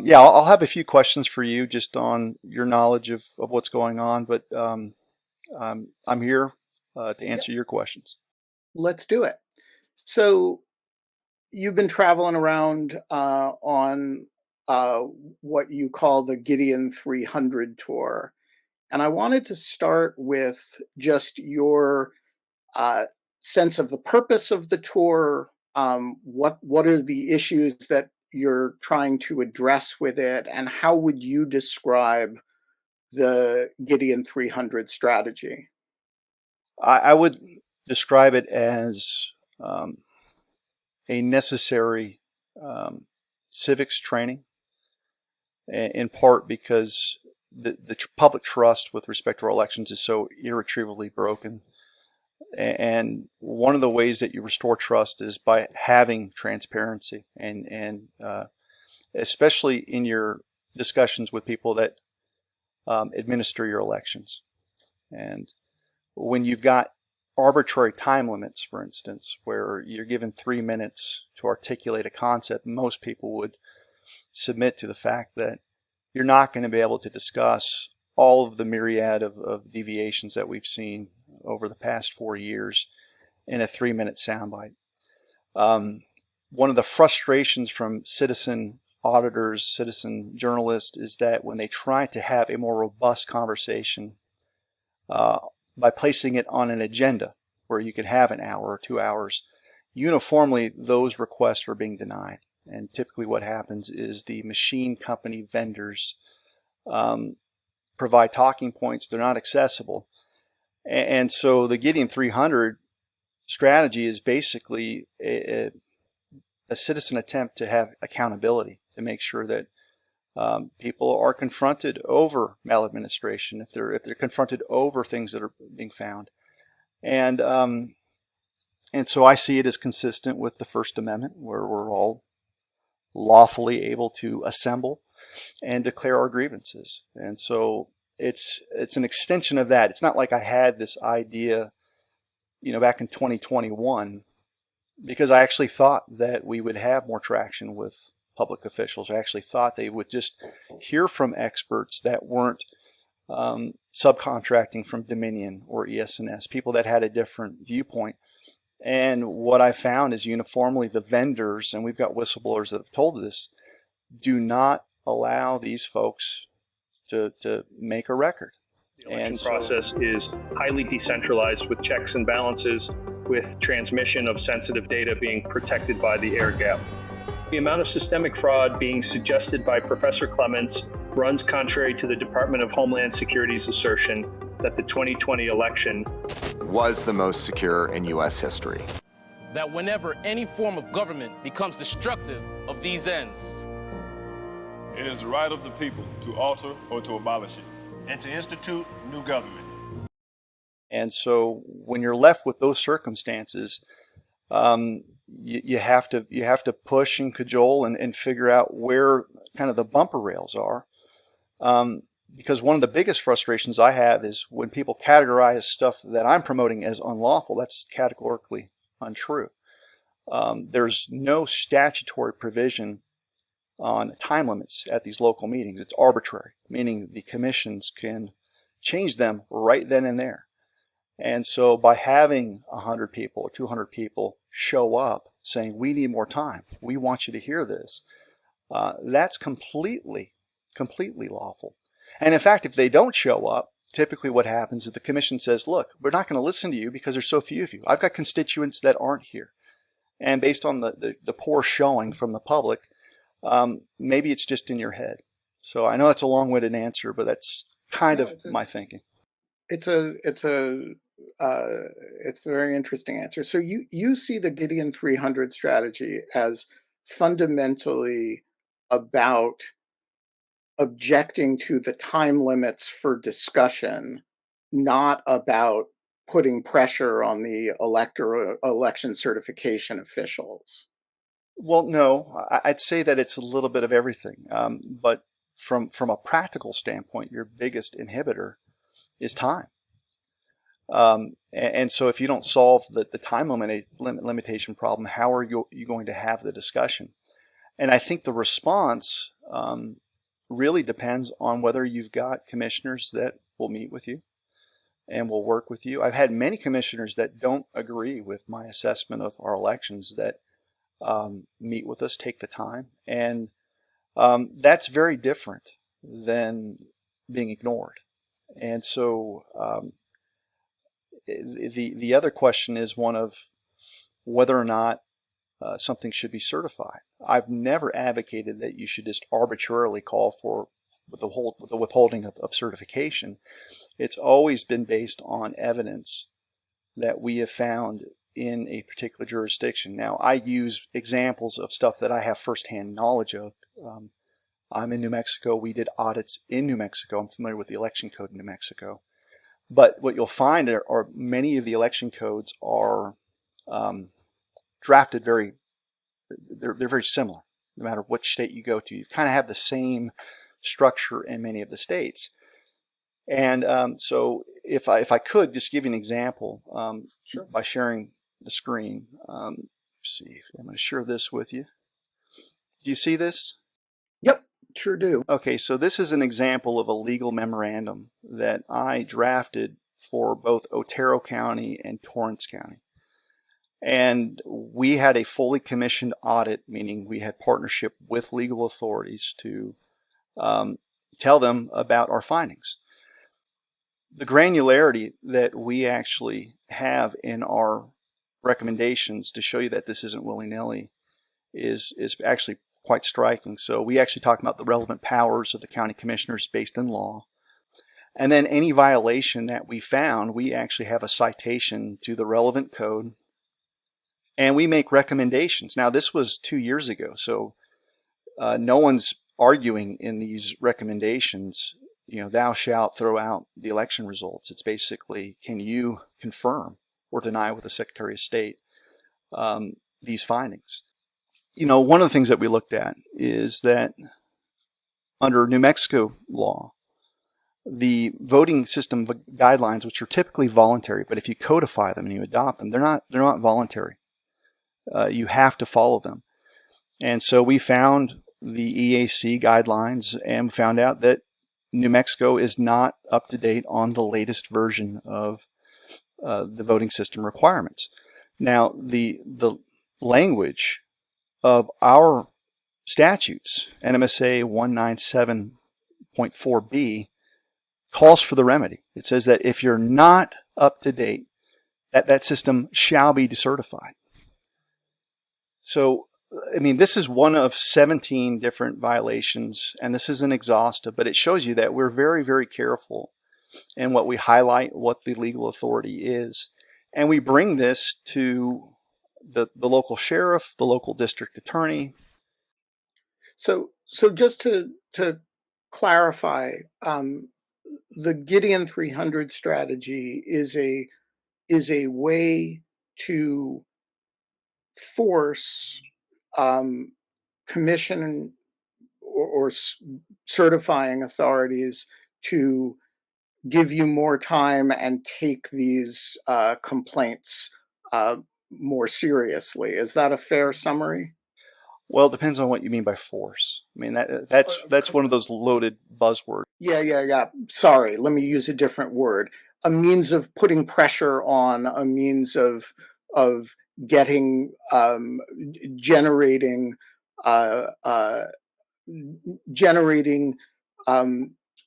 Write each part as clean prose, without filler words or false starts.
Yeah, I'll have a few questions for you just on your knowledge of what's going on, but I'm here to Yeah, answer your questions. let's do it. So you've been traveling around on uh, what you call the Gideon 300 tour. And I wanted to start with just your uh, sense of the purpose of the tour. What are the issues that you're trying to address with it, and how would you describe the Gideon 300 strategy? I would describe it as a necessary um, civics training, in part because the public trust with respect to our elections is so irretrievably broken. And one of the ways that you restore trust is by having transparency, and especially in your discussions with people that administer your elections. And when you've got arbitrary time limits, for instance, where you're given 3 minutes to articulate a concept, most people would submit to the fact that you're not going to be able to discuss all of the myriad of deviations that we've seen over the past 4 years in a 3 minute soundbite. One of the frustrations from citizen auditors, citizen journalists, is that when they try to have a more robust conversation uh, by placing it on an agenda where you can have an hour or 2 hours, uniformly those requests are being denied. And typically what happens is the machine company vendors um, provide talking points. They're not accessible. And so the Gideon 300 strategy is basically a citizen attempt to have accountability, to make sure that people are confronted over maladministration, if they're confronted over things that are being found, and and so I see it as consistent with the First Amendment, where we're all lawfully able to assemble and declare our grievances, and so it's an extension of that. It's not like I had this idea, back in 2021, because I actually thought that we would have more traction with public officials. I actually thought they would just hear from experts that weren't subcontracting from Dominion or ES&S, people that had a different viewpoint. And what I found is uniformly the vendors, and we've got whistleblowers that have told this, do not allow these folks to make a record. The election process is highly decentralized with checks and balances, with transmission of sensitive data being protected by the air gap. The amount of systemic fraud being suggested by Professor Clements runs contrary to the Department of Homeland Security's assertion that the 2020 election was the most secure in U.S. history. That whenever any form of government becomes destructive of these ends, it is the right of the people to alter or to abolish it, and to institute new government. And so when you're left with those circumstances, you have to push and cajole and figure out where kind of the bumper rails are. Because one of the biggest frustrations I have is when people categorize stuff that I'm promoting as unlawful. That's categorically untrue. There's no statutory provision on time limits at these local meetings. It's arbitrary, meaning the commissions can change them right then and there. And so by having 100 people or 200 people show up saying, we need more time, we want you to hear this, that's completely lawful. And in fact, if they don't show up, typically what happens is the commission says, look, we're not going to listen to you because there's so few of you. I've got constituents that aren't here. And based on the poor showing from the public, maybe it's just in your head. So I know that's a long-winded answer, but that's kind of my thinking. It's a very interesting answer. So you see the Gideon 300 strategy as fundamentally about objecting to the time limits for discussion, not about putting pressure on the election certification officials. Well, no, I'd say that it's a little bit of everything. But from a practical standpoint, your biggest inhibitor is time. And so if you don't solve the time limitation problem, how are you going to have the discussion? And I think the response really depends on whether you've got commissioners that will meet with you and will work with you. I've had many commissioners that don't agree with my assessment of our elections that meet with us, take the time, and that's very different than being ignored. And so the other question is one of whether or not something should be certified. I've never advocated that you should just arbitrarily call for the withholding of certification. It's always been based on evidence that we have found in a particular jurisdiction. Now, I use examples of stuff that I have firsthand knowledge of. I'm in New Mexico. We did audits in New Mexico. I'm familiar with the election code in New Mexico. But what you'll find are many of the election codes are drafted they're very similar. No matter which state you go to, you kind of have the same structure in many of the states. And so if I could just give you an example Sure. by sharing the screen. Let's see, I'm going to share this with you. Do you see this? Yep, sure do. Okay, so this is an example of a legal memorandum that I drafted for both Otero County and Torrance County. And we had a fully commissioned audit, meaning we had partnership with legal authorities to tell them about our findings. The granularity that we actually have in our recommendations to show you that this isn't willy-nilly is actually quite striking. So we actually talk about the relevant powers of the county commissioners based in law. And then any violation that we found, we actually have a citation to the relevant code. And we make recommendations. Now, this was 2 years ago, so no one's arguing in these recommendations, thou shalt throw out the election results. It's basically, can you confirm or deny with the Secretary of State these findings? One of the things that we looked at is that under New Mexico law, the voting system guidelines, which are typically voluntary, but if you codify them and you adopt them, they're not voluntary. You have to follow them. And so we found the EAC guidelines and found out that New Mexico is not up to date on the latest version of the voting system requirements. Now, the language of our statutes, NMSA 197.4b, calls for the remedy. It says that if you're not up to date, that system shall be decertified. So, I mean, this is one of 17 different violations, and this isn't exhaustive, but it shows you that we're very, very careful in what we highlight, what the legal authority is. And we bring this to the local sheriff, the local district attorney. So just to clarify, the Gideon 300 strategy is a way to force commission or certifying authorities to give you more time and take these complaints more seriously. Is that a fair summary? Well, it depends on what you mean by force. I mean, that's one of those loaded buzzwords. Yeah. Sorry, let me use a different word. A means of putting pressure on, a means of getting, generating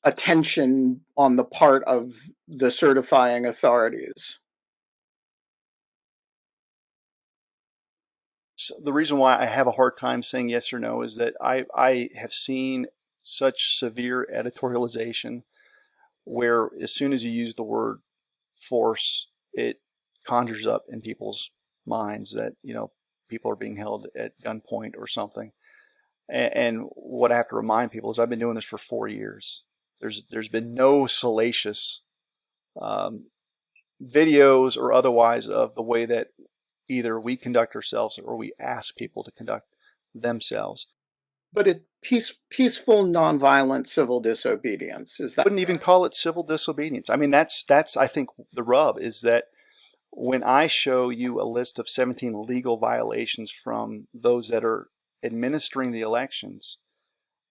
attention on the part of the certifying authorities. So the reason why I have a hard time saying yes or no is that I have seen such severe editorialization where as soon as you use the word force, it conjures up in people's minds that, people are being held at gunpoint or something. And what I have to remind people is I've been doing this for 4 years. There's been no salacious videos or otherwise of the way that either we conduct ourselves or we ask people to conduct themselves. But peaceful, nonviolent civil disobedience. Is that? I wouldn't even call it civil disobedience. I mean, that's I think the rub is that when I show you a list of 17 legal violations from those that are administering the elections,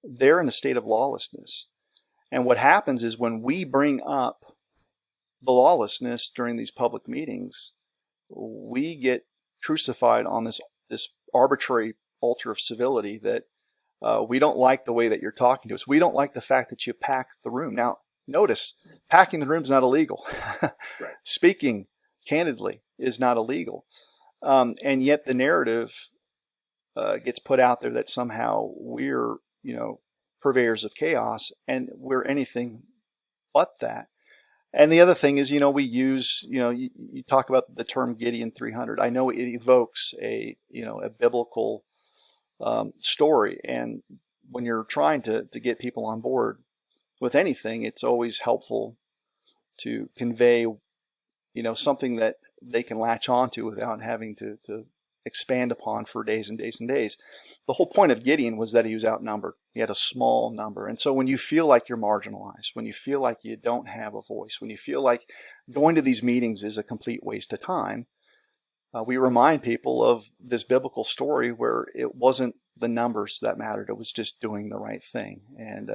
they're in a state of lawlessness. And what happens is when we bring up the lawlessness during these public meetings, we get crucified on this arbitrary altar of civility that we don't like the way that you're talking to us. We don't like the fact that you pack the room. Now, notice, packing the room is not illegal. Right. Speaking candidly is not illegal. And yet the narrative gets put out there that somehow we're, purveyors of chaos, and we're anything but that. And the other thing is, we use, you talk about the term Gideon 300. I know it evokes a biblical story. And when you're trying to get people on board with anything, it's always helpful to convey, something that they can latch onto without having to expand upon for days and days and days. The whole point of Gideon was that he was outnumbered. He had a small number. And so when you feel like you're marginalized, when you feel like you don't have a voice, when you feel like going to these meetings is a complete waste of time, we remind people of this biblical story where it wasn't the numbers that mattered. It was just doing the right thing. And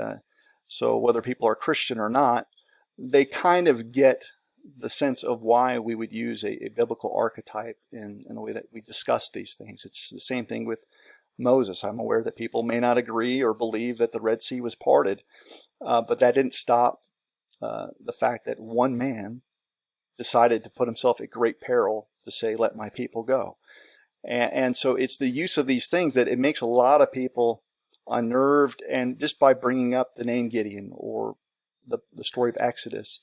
so whether people are Christian or not, they kind of get the sense of why we would use a biblical archetype in the way that we discuss these things. It's the same thing with Moses. I'm aware that people may not agree or believe that the Red Sea was parted, but that didn't stop the fact that one man decided to put himself at great peril to say, let my people go. And so it's the use of these things that it makes a lot of people unnerved. And just by bringing up the name Gideon or the story of Exodus,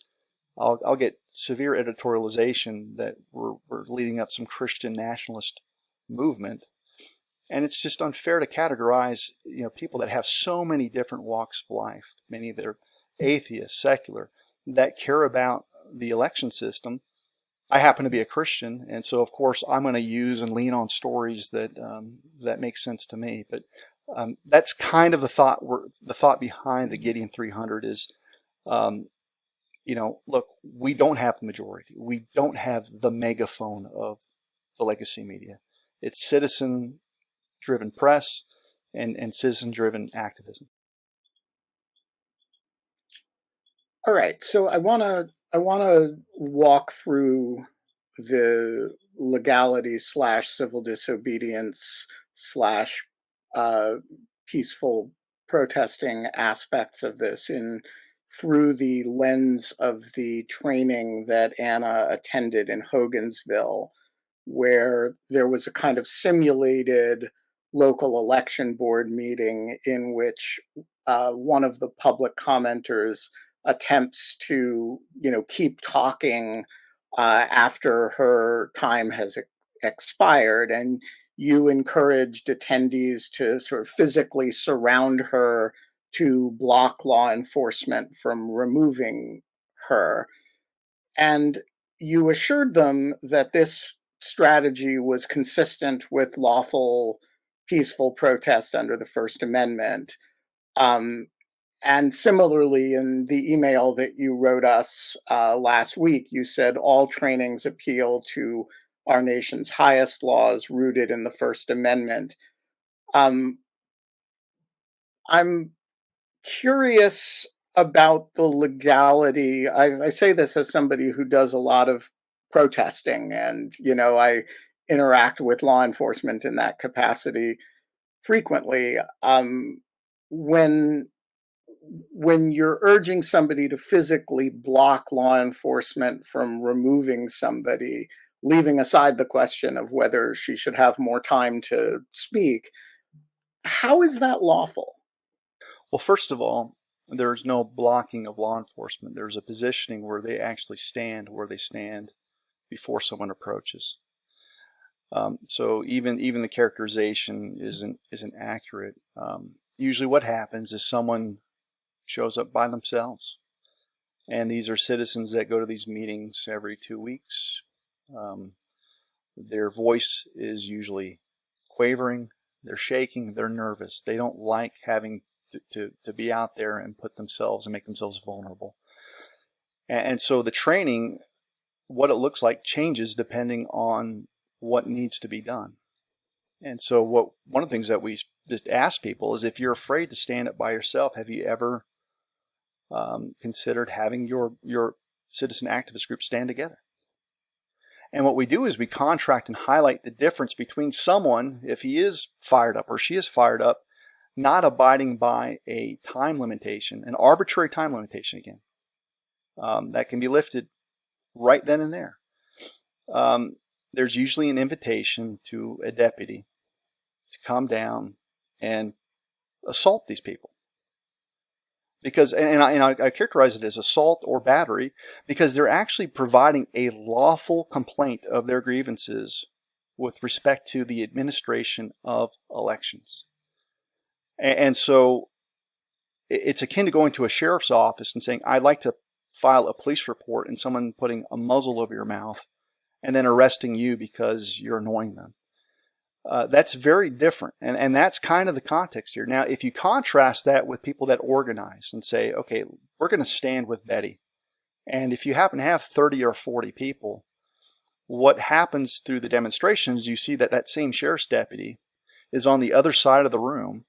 I'll get severe editorialization that we're leading up some Christian nationalist movement. And it's just unfair to categorize, people that have so many different walks of life, many that are atheists, secular, that care about the election system. I happen to be a Christian, and so of course I'm going to use and lean on stories that that make sense to me. But that's kind of the thought behind the Gideon 300 is, look, we don't have the majority. We don't have the megaphone of the legacy media. It's citizen-driven press and citizen-driven activism. All right, so I want to walk through the legality / civil disobedience / peaceful protesting aspects of this through the lens of the training that Anna attended in Hogansville, where there was a kind of simulated local election board meeting in which one of the public commenters attempts to, keep talking after her time has expired, and you encouraged attendees to sort of physically surround her to block law enforcement from removing her. And you assured them that this strategy was consistent with lawful, peaceful protest under the First Amendment. Um, and similarly, in the email that you wrote us last week, you said all trainings appeal to our nation's highest laws rooted in the First Amendment. Um, I'm curious about the legality. I say this as somebody who does a lot of protesting, and I interact with law enforcement in that capacity frequently. When you're urging somebody to physically block law enforcement from removing somebody, leaving aside the question of whether she should have more time to speak, how is that lawful? Well, first of all, there's no blocking of law enforcement. There's a positioning where they actually stand where they stand before someone approaches. So even the characterization isn't accurate. Usually, what happens is someone shows up by themselves, and these are citizens that go to these meetings every 2 weeks. Their voice is usually quavering. They're shaking. They're nervous. They don't like having to be out there and put themselves and make themselves vulnerable. And so the training, what it looks like, changes depending on what needs to be done. And so one of the things that we just ask people is, if you're afraid to stand up by yourself, have you ever considered having your citizen activist group stand together? And what we do is we contract and highlight the difference between someone, if he is fired up or she is fired up, not abiding by a time limitation, an arbitrary time limitation again, that can be lifted right then and there. There's usually an invitation to a deputy to come down and assault these people. Because, and I characterize it as assault or battery, because they're actually providing a lawful complaint of their grievances with respect to the administration of elections. And so it's akin to going to a sheriff's office and saying, I'd like to file a police report, and someone putting a muzzle over your mouth and then arresting you because you're annoying them. That's very different. And that's kind of the context here. Now, if you contrast that with people that organize and say, okay, we're going to stand with Betty. And if you happen to have 30 or 40 people, what happens through the demonstrations, you see that that same sheriff's deputy is on the other side of the room.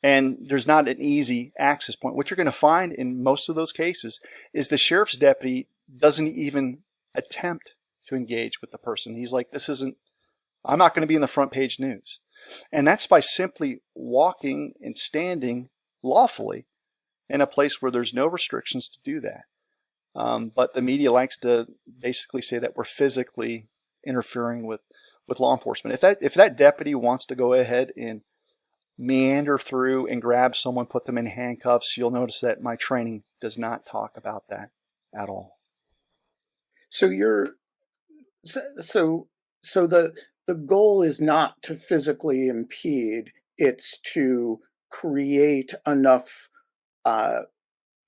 And there's not an easy access point. What you're going to find in most of those cases is the sheriff's deputy doesn't even attempt to engage with the person. He's like, I'm not going to be in the front page news. And that's by simply walking and standing lawfully in a place where there's no restrictions to do that. But the media likes to basically say that we're physically interfering with law enforcement. If that deputy wants to go ahead and meander through and grab someone, put them in handcuffs, you'll notice that my training does not talk about that at all. So the goal is not to physically impede, it's to create enough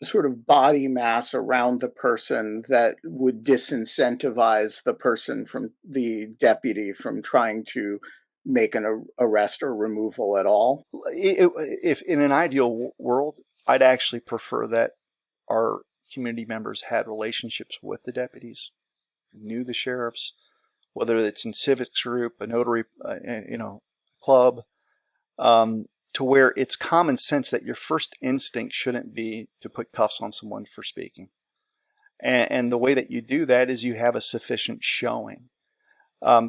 sort of body mass around the person that would disincentivize the deputy from trying to make an arrest or removal at all. If in an ideal world, I'd actually prefer that our community members had relationships with the deputies, knew the sheriffs, whether it's in civics group, a notary, club, to where it's common sense that your first instinct shouldn't be to put cuffs on someone for speaking. And the way that you do that is you have a sufficient showing. I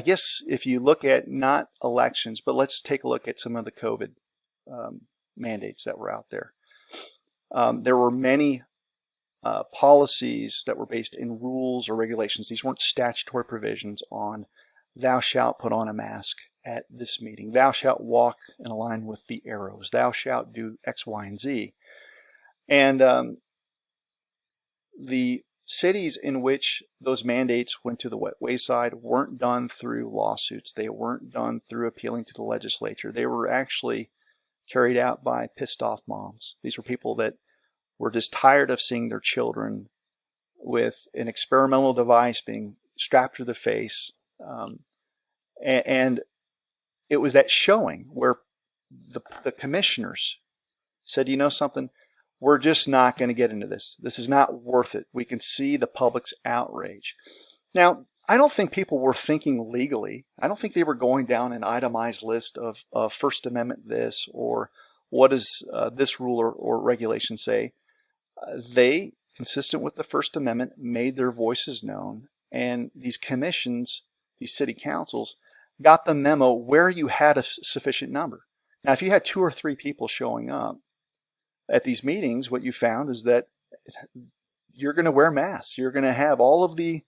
guess if you look at not elections, but let's take a look at some of the COVID mandates that were out there. There were many policies that were based in rules or regulations. These weren't statutory provisions on thou shalt put on a mask at this meeting. Thou shalt walk in a line with the arrows. Thou shalt do X, Y, and Z. And the cities in which those mandates went to the wayside weren't done through lawsuits. They weren't done through appealing to the legislature. They were actually carried out by pissed off moms. These were people that were just tired of seeing their children with an experimental device being strapped to the face. And it was that showing where the commissioners said, you know something, we're just not going to get into this. This is not worth it. We can see the public's outrage. Now, I don't think people were thinking legally. I don't think they were going down an itemized list of First Amendment this, or what does this rule or regulation say. They, consistent with the First Amendment, made their voices known. And these commissions, these city councils, got the memo where you had a sufficient number. Now, if you had 2 or 3 people showing up at these meetings, what you found is that you're going to wear masks. You're going to have all of the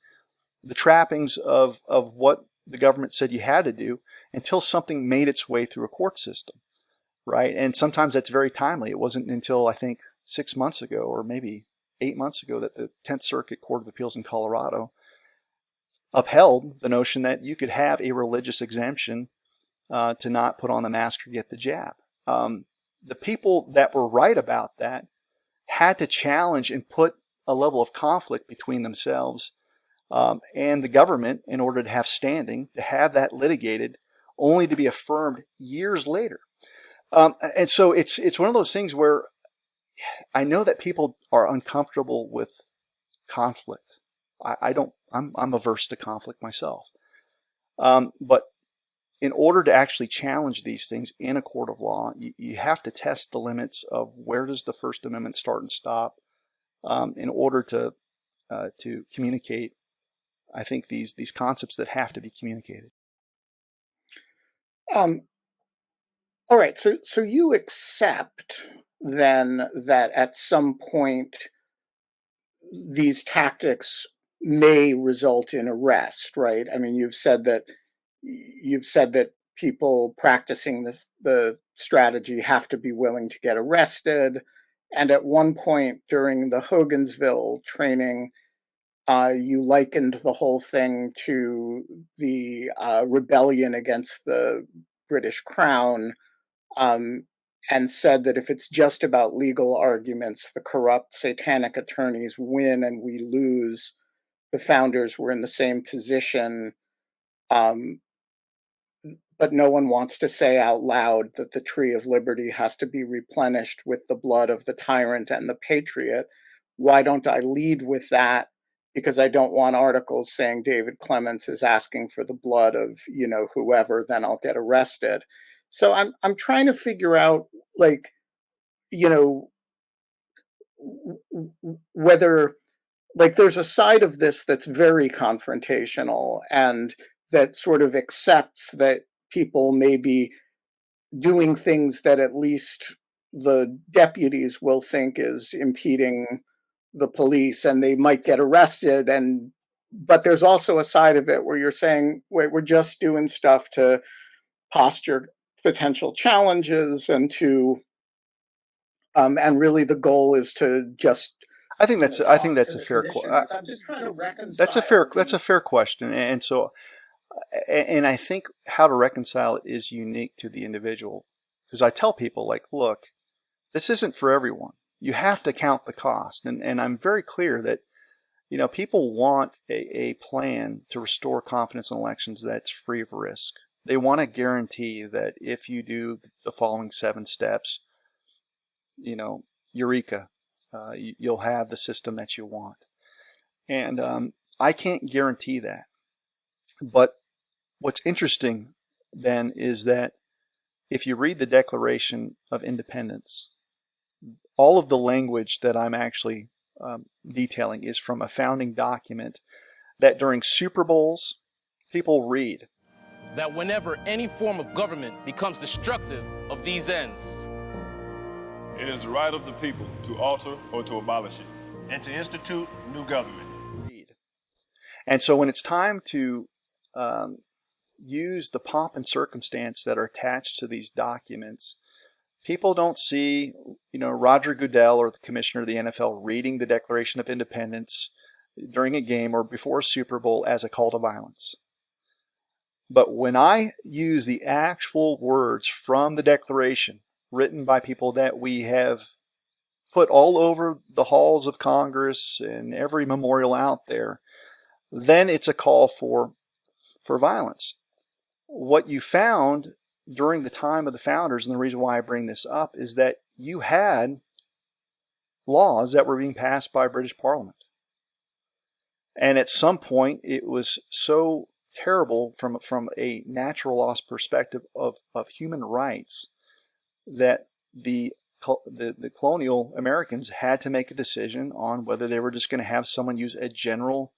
trappings of what the government said you had to do until something made its way through a court system, right? And sometimes that's very timely. It wasn't until, I think, 6 months ago or maybe 8 months ago that the 10th Circuit Court of Appeals in Colorado upheld the notion that you could have a religious exemption to not put on the mask or get the jab. The people that were right about that had to challenge and put a level of conflict between themselves and the government in order to have standing, to have that litigated, only to be affirmed years later. And so it's one of those things where I know that people are uncomfortable with conflict. I'm averse to conflict myself. But in order to actually challenge these things in a court of law, you have to test the limits of where does the First Amendment start and stop, in order to communicate, I think, these concepts that have to be communicated. All right, so you accept then that at some point these tactics may result in arrest, right? I mean, you've said that people practicing the strategy have to be willing to get arrested. And at one point during the Hogansville training, you likened the whole thing to the rebellion against the British Crown, and said that if it's just about legal arguments, the corrupt satanic attorneys win and we lose. The founders were in the same position, but no one wants to say out loud that the tree of liberty has to be replenished with the blood of the tyrant and the patriot. Why don't I lead with that? Because I don't want articles saying David Clements is asking for the blood of, whoever, then I'll get arrested. So I'm trying to figure out, like, whether, like, there's a side of this that's very confrontational and that sort of accepts that people may be doing things that at least the deputies will think is impeding the police and they might get arrested. But there's also a side of it where you're saying, wait, we're just doing stuff to posture potential challenges and and really the goal is to just I think that's a fair question. I'm just trying to reconcile. That's a fair question, and so, and I think how to reconcile it is unique to the individual, because I tell people, like, look, this isn't for everyone. You have to count the cost, and I'm very clear that people want a plan to restore confidence in elections that's free of risk. They want a guarantee that if you do the following 7 steps, eureka, you'll have the system that you want. And I can't guarantee that. But what's interesting, Ben, is that if you read the Declaration of Independence, all of the language that I'm actually detailing is from a founding document that during Super Bowls, people read. That whenever any form of government becomes destructive of these ends, it is the right of the people to alter or to abolish it, and to institute new government. Read. And so when it's time to use the pomp and circumstance that are attached to these documents, people don't see, Roger Goodell or the commissioner of the NFL reading the Declaration of Independence during a game or before a Super Bowl as a call to violence. But when I use the actual words from the Declaration, written by people that we have put all over the halls of Congress and every memorial out there, then it's a call for violence. What you found during the time of the founders, and the reason why I bring this up, is that you had laws that were being passed by British Parliament. And at some point, it was so terrible from a natural law perspective of human rights that the colonial Americans had to make a decision on whether they were just going to have someone use a general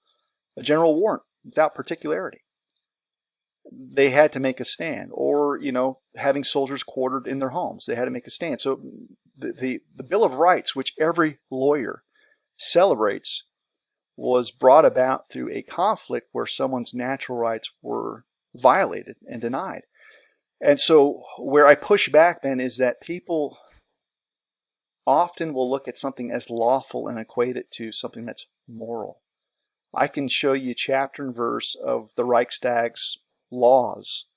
warrant without particularity. They had to make a stand, or having soldiers quartered in their homes, they had to make a stand. So the Bill of Rights, which every lawyer celebrates, was brought about through a conflict where someone's natural rights were violated and denied. And so where I push back then is that people often will look at something as lawful and equate it to something that's moral. I can show you chapter and verse of the Reichstag's laws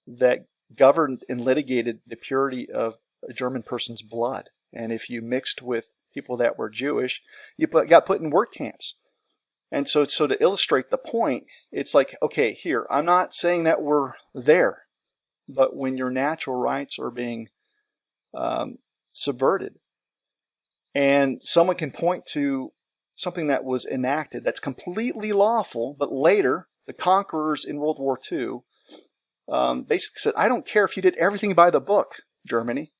that governed and litigated the purity of a German person's blood. And if you mixed with people that were Jewish, you got put in work camps. And so to illustrate the point, it's like, okay, here, I'm not saying that we're there, but when your natural rights are being subverted, and someone can point to something that was enacted that's completely lawful, but later the conquerors in World War II basically said, I don't care if you did everything by the book, Germany.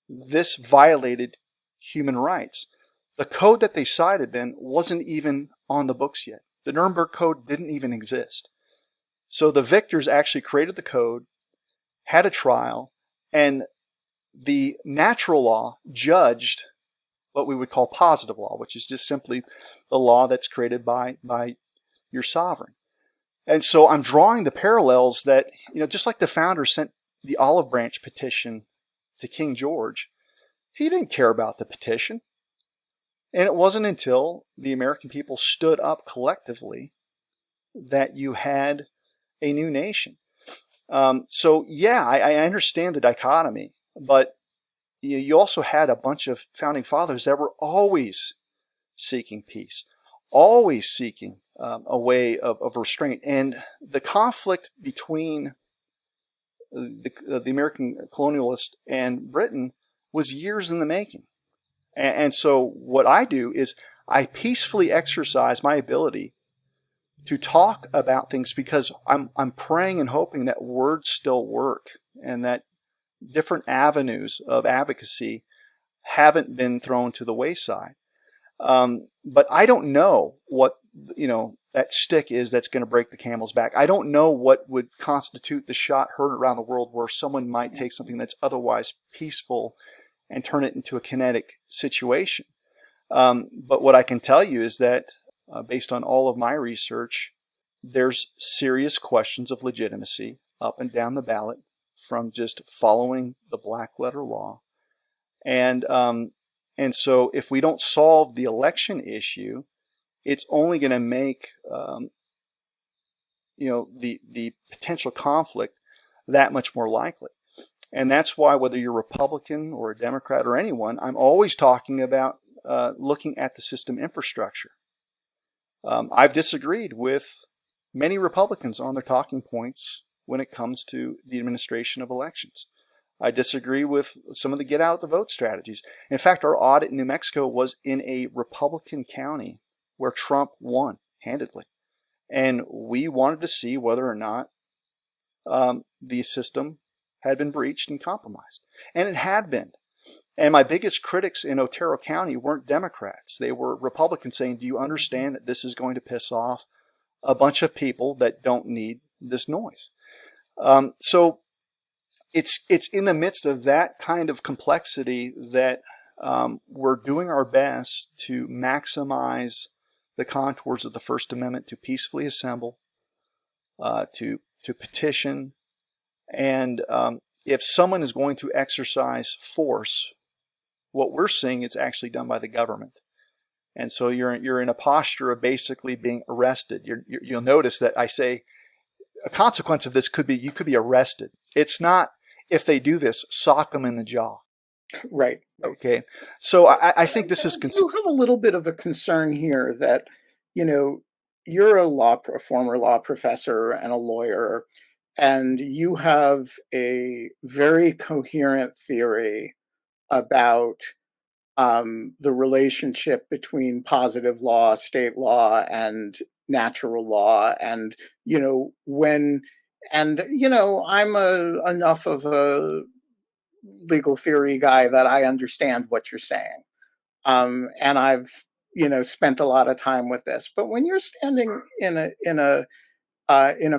This violated human rights. The code that they cited then wasn't even on the books yet. The Nuremberg Code didn't even exist. So the victors actually created the code, had a trial, and the natural law judged what we would call positive law, which is just simply the law that's created by your sovereign. And so I'm drawing the parallels that, just like the founder sent the olive branch petition to King George, he didn't care about the petition. And it wasn't until the American people stood up collectively that you had a new nation. So yeah, I understand the dichotomy, but you also had a bunch of founding fathers that were always seeking peace, always seeking a way of restraint. And the conflict between the American colonialist and Britain was years in the making. And so what I do is I peacefully exercise my ability to talk about things because I'm praying and hoping that words still work and that different avenues of advocacy haven't been thrown to the wayside. But I don't know what, that stick is that's going to break the camel's back. I don't know what would constitute the shot heard around the world where someone might take something that's otherwise peaceful and turn it into a kinetic situation. But what I can tell you is that based on all of my research, there's serious questions of legitimacy up and down the ballot from just following the black letter law. And so if we don't solve the election issue, it's only going to make the potential conflict that much more likely. And that's why whether you're Republican or a Democrat or anyone, I'm always talking about looking at the system infrastructure. I've disagreed with many Republicans on their talking points when it comes to the administration of elections. I disagree with some of the get out the vote strategies. In fact, our audit in New Mexico was in a Republican county where Trump won handedly. And we wanted to see whether or not the system had been breached and compromised. And it had been. And my biggest critics in Otero County weren't Democrats. They were Republicans saying, do you understand that this is going to piss off a bunch of people that don't need this noise? So it's in the midst of that kind of complexity that we're doing our best to maximize the contours of the First Amendment to peacefully assemble, to petition, and if someone is going to exercise force, what we're seeing it's actually done by the government. And so you're in a posture of basically being arrested. You'll notice that I say a consequence of this could be you could be arrested. It's not if they do this, sock them in the jaw. Right. Okay. So I think this is. You have a little bit of a concern here that, you're a former law professor and a lawyer, and you have a very coherent theory about the relationship between positive law, state law, and natural law, and I'm enough of a legal theory guy that I understand what you're saying, and I've spent a lot of time with this. But when you're standing in a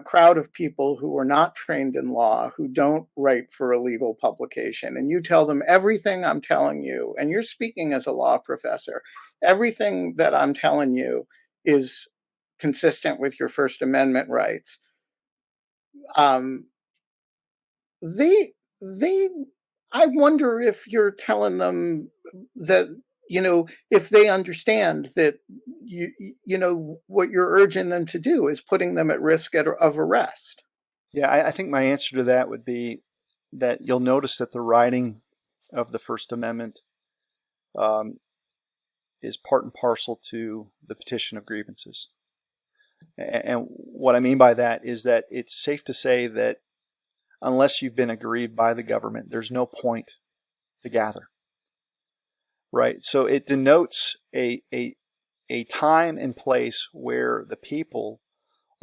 crowd of people who are not trained in law, who don't write for a legal publication, and you tell them everything I'm telling you, and you're speaking as a law professor, everything that I'm telling you is consistent with your First Amendment rights. I wonder if you're telling them that, if they understand that what you're urging them to do is putting them at risk of arrest. Yeah, I think my answer to that would be that you'll notice that the writing of the First Amendment is part and parcel to the petition of grievances. And what I mean by that is that it's safe to say that unless you've been aggrieved by the government, there's no point to gather. Right? So it denotes a a time and place where the people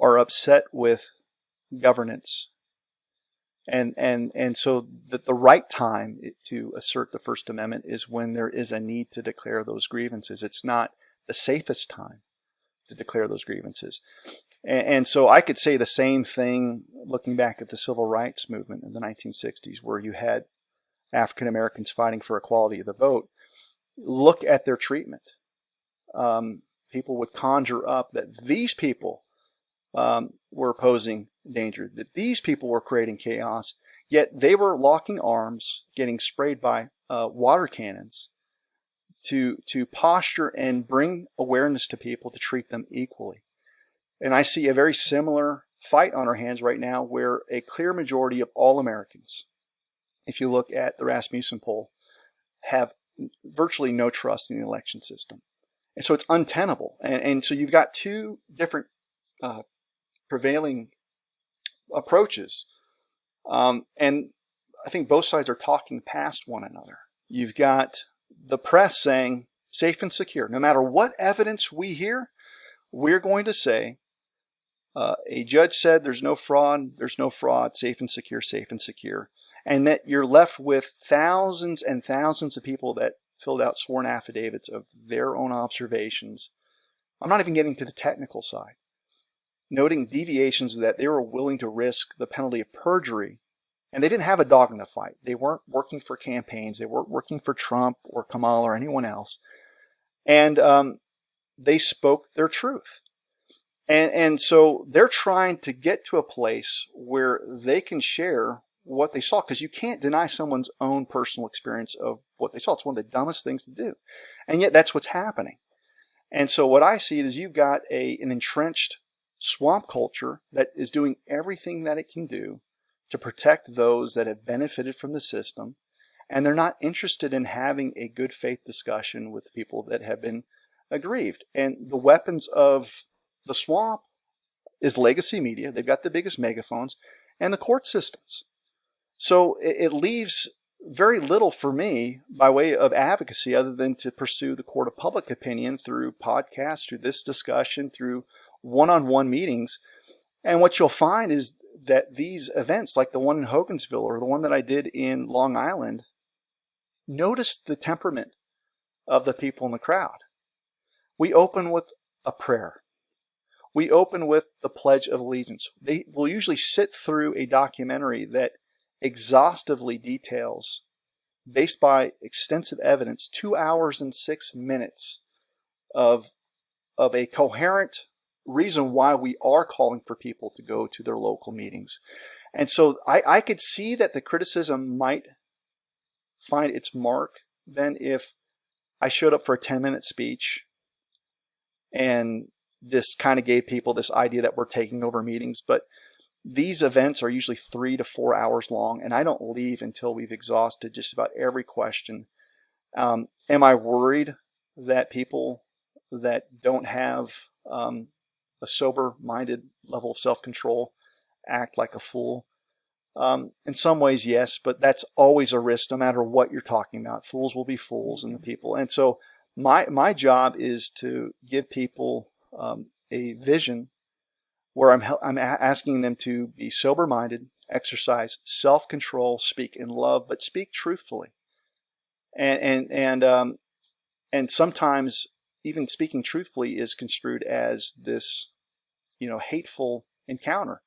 are upset with governance. And so the right time to assert the First Amendment is when there is a need to declare those grievances. It's not the safest time to declare those grievances. And so I could say the same thing looking back at the civil rights movement in the 1960s, where you had African Americans fighting for equality of the vote. Look at their treatment. People would conjure up that these people were posing danger, that these people were creating chaos, yet they were locking arms, getting sprayed by water cannons to posture and bring awareness to people to treat them equally. And I see a very similar fight on our hands right now, where a clear majority of all Americans, if you look at the Rasmussen poll, have virtually no trust in the election system. And so it's untenable. And so you've got two different prevailing approaches. And I think both sides are talking past one another. You've got the press saying safe and secure. No matter what evidence we hear, we're going to say a judge said there's no fraud, safe and secure, safe and secure. And that you're left with thousands and thousands of people that filled out sworn affidavits of their own observations. I'm not even getting to the technical side, noting deviations that they were willing to risk the penalty of perjury. And they didn't have a dog in the fight. They weren't working for campaigns. They weren't working for Trump or Kamala or anyone else. And they spoke their truth. And so they're trying to get to a place where they can share what they saw, because you can't deny someone's own personal experience of what they saw. It's one of the dumbest things to do. And yet that's what's happening. And so what I see is you've got an entrenched swamp culture that is doing everything that it can do to protect those that have benefited from the system. And they're not interested in having a good faith discussion with the people that have been aggrieved. And the weapons of the swamp is legacy media. They've got the biggest megaphones, and the court systems. So it leaves very little for me by way of advocacy other than to pursue the court of public opinion through podcasts, through this discussion, through one-on-one meetings. And what you'll find is that these events, like the one in Hogansville or the one that I did in Long Island, notice the temperament of the people in the crowd. We open with a prayer. We open with the Pledge of Allegiance. They will usually sit through a documentary that exhaustively details, based by extensive evidence, 2 hours and 6 minutes of a coherent reason why we are calling for people to go to their local meetings. And so I could see that the criticism might find its mark then if I showed up for a 10-minute speech and just kind of gave people this idea that we're taking over meetings. But these events are usually 3 to 4 hours long, and I don't leave until we've exhausted just about every question. Am I worried that people that don't have a sober-minded level of self-control act like a fool? In some ways, yes, but that's always a risk no matter what you're talking about. Fools will be fools in the people. And so my job is to give people a vision where I'm asking them to be sober-minded, exercise self-control, speak in love, but speak truthfully. And sometimes even speaking truthfully is construed as this, hateful encounter.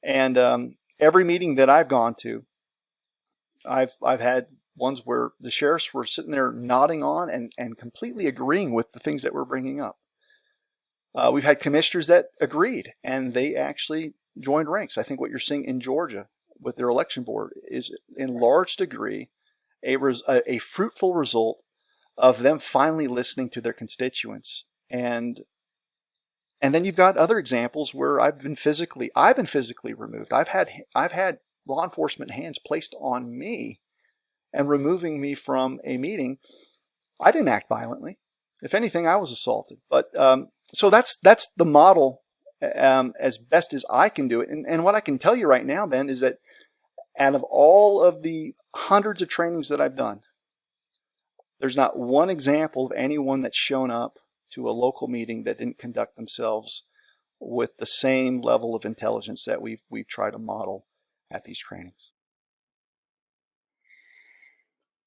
And every meeting that I've gone to, I've had ones where the sheriffs were sitting there nodding on and completely agreeing with the things that we're bringing up. We've had commissioners that agreed, and they actually joined ranks. I think what you're seeing in Georgia with their election board is in large degree a fruitful result of them finally listening to their constituents. And then you've got other examples where I've been physically removed. I've had law enforcement hands placed on me and removing me from a meeting. I didn't act violently. If anything, I was assaulted. But so that's the model as best as I can do it. And what I can tell you right now, Ben, is that out of all of the hundreds of trainings that I've done, there's not one example of anyone that's shown up to a local meeting that didn't conduct themselves with the same level of intelligence that we've tried to model at these trainings.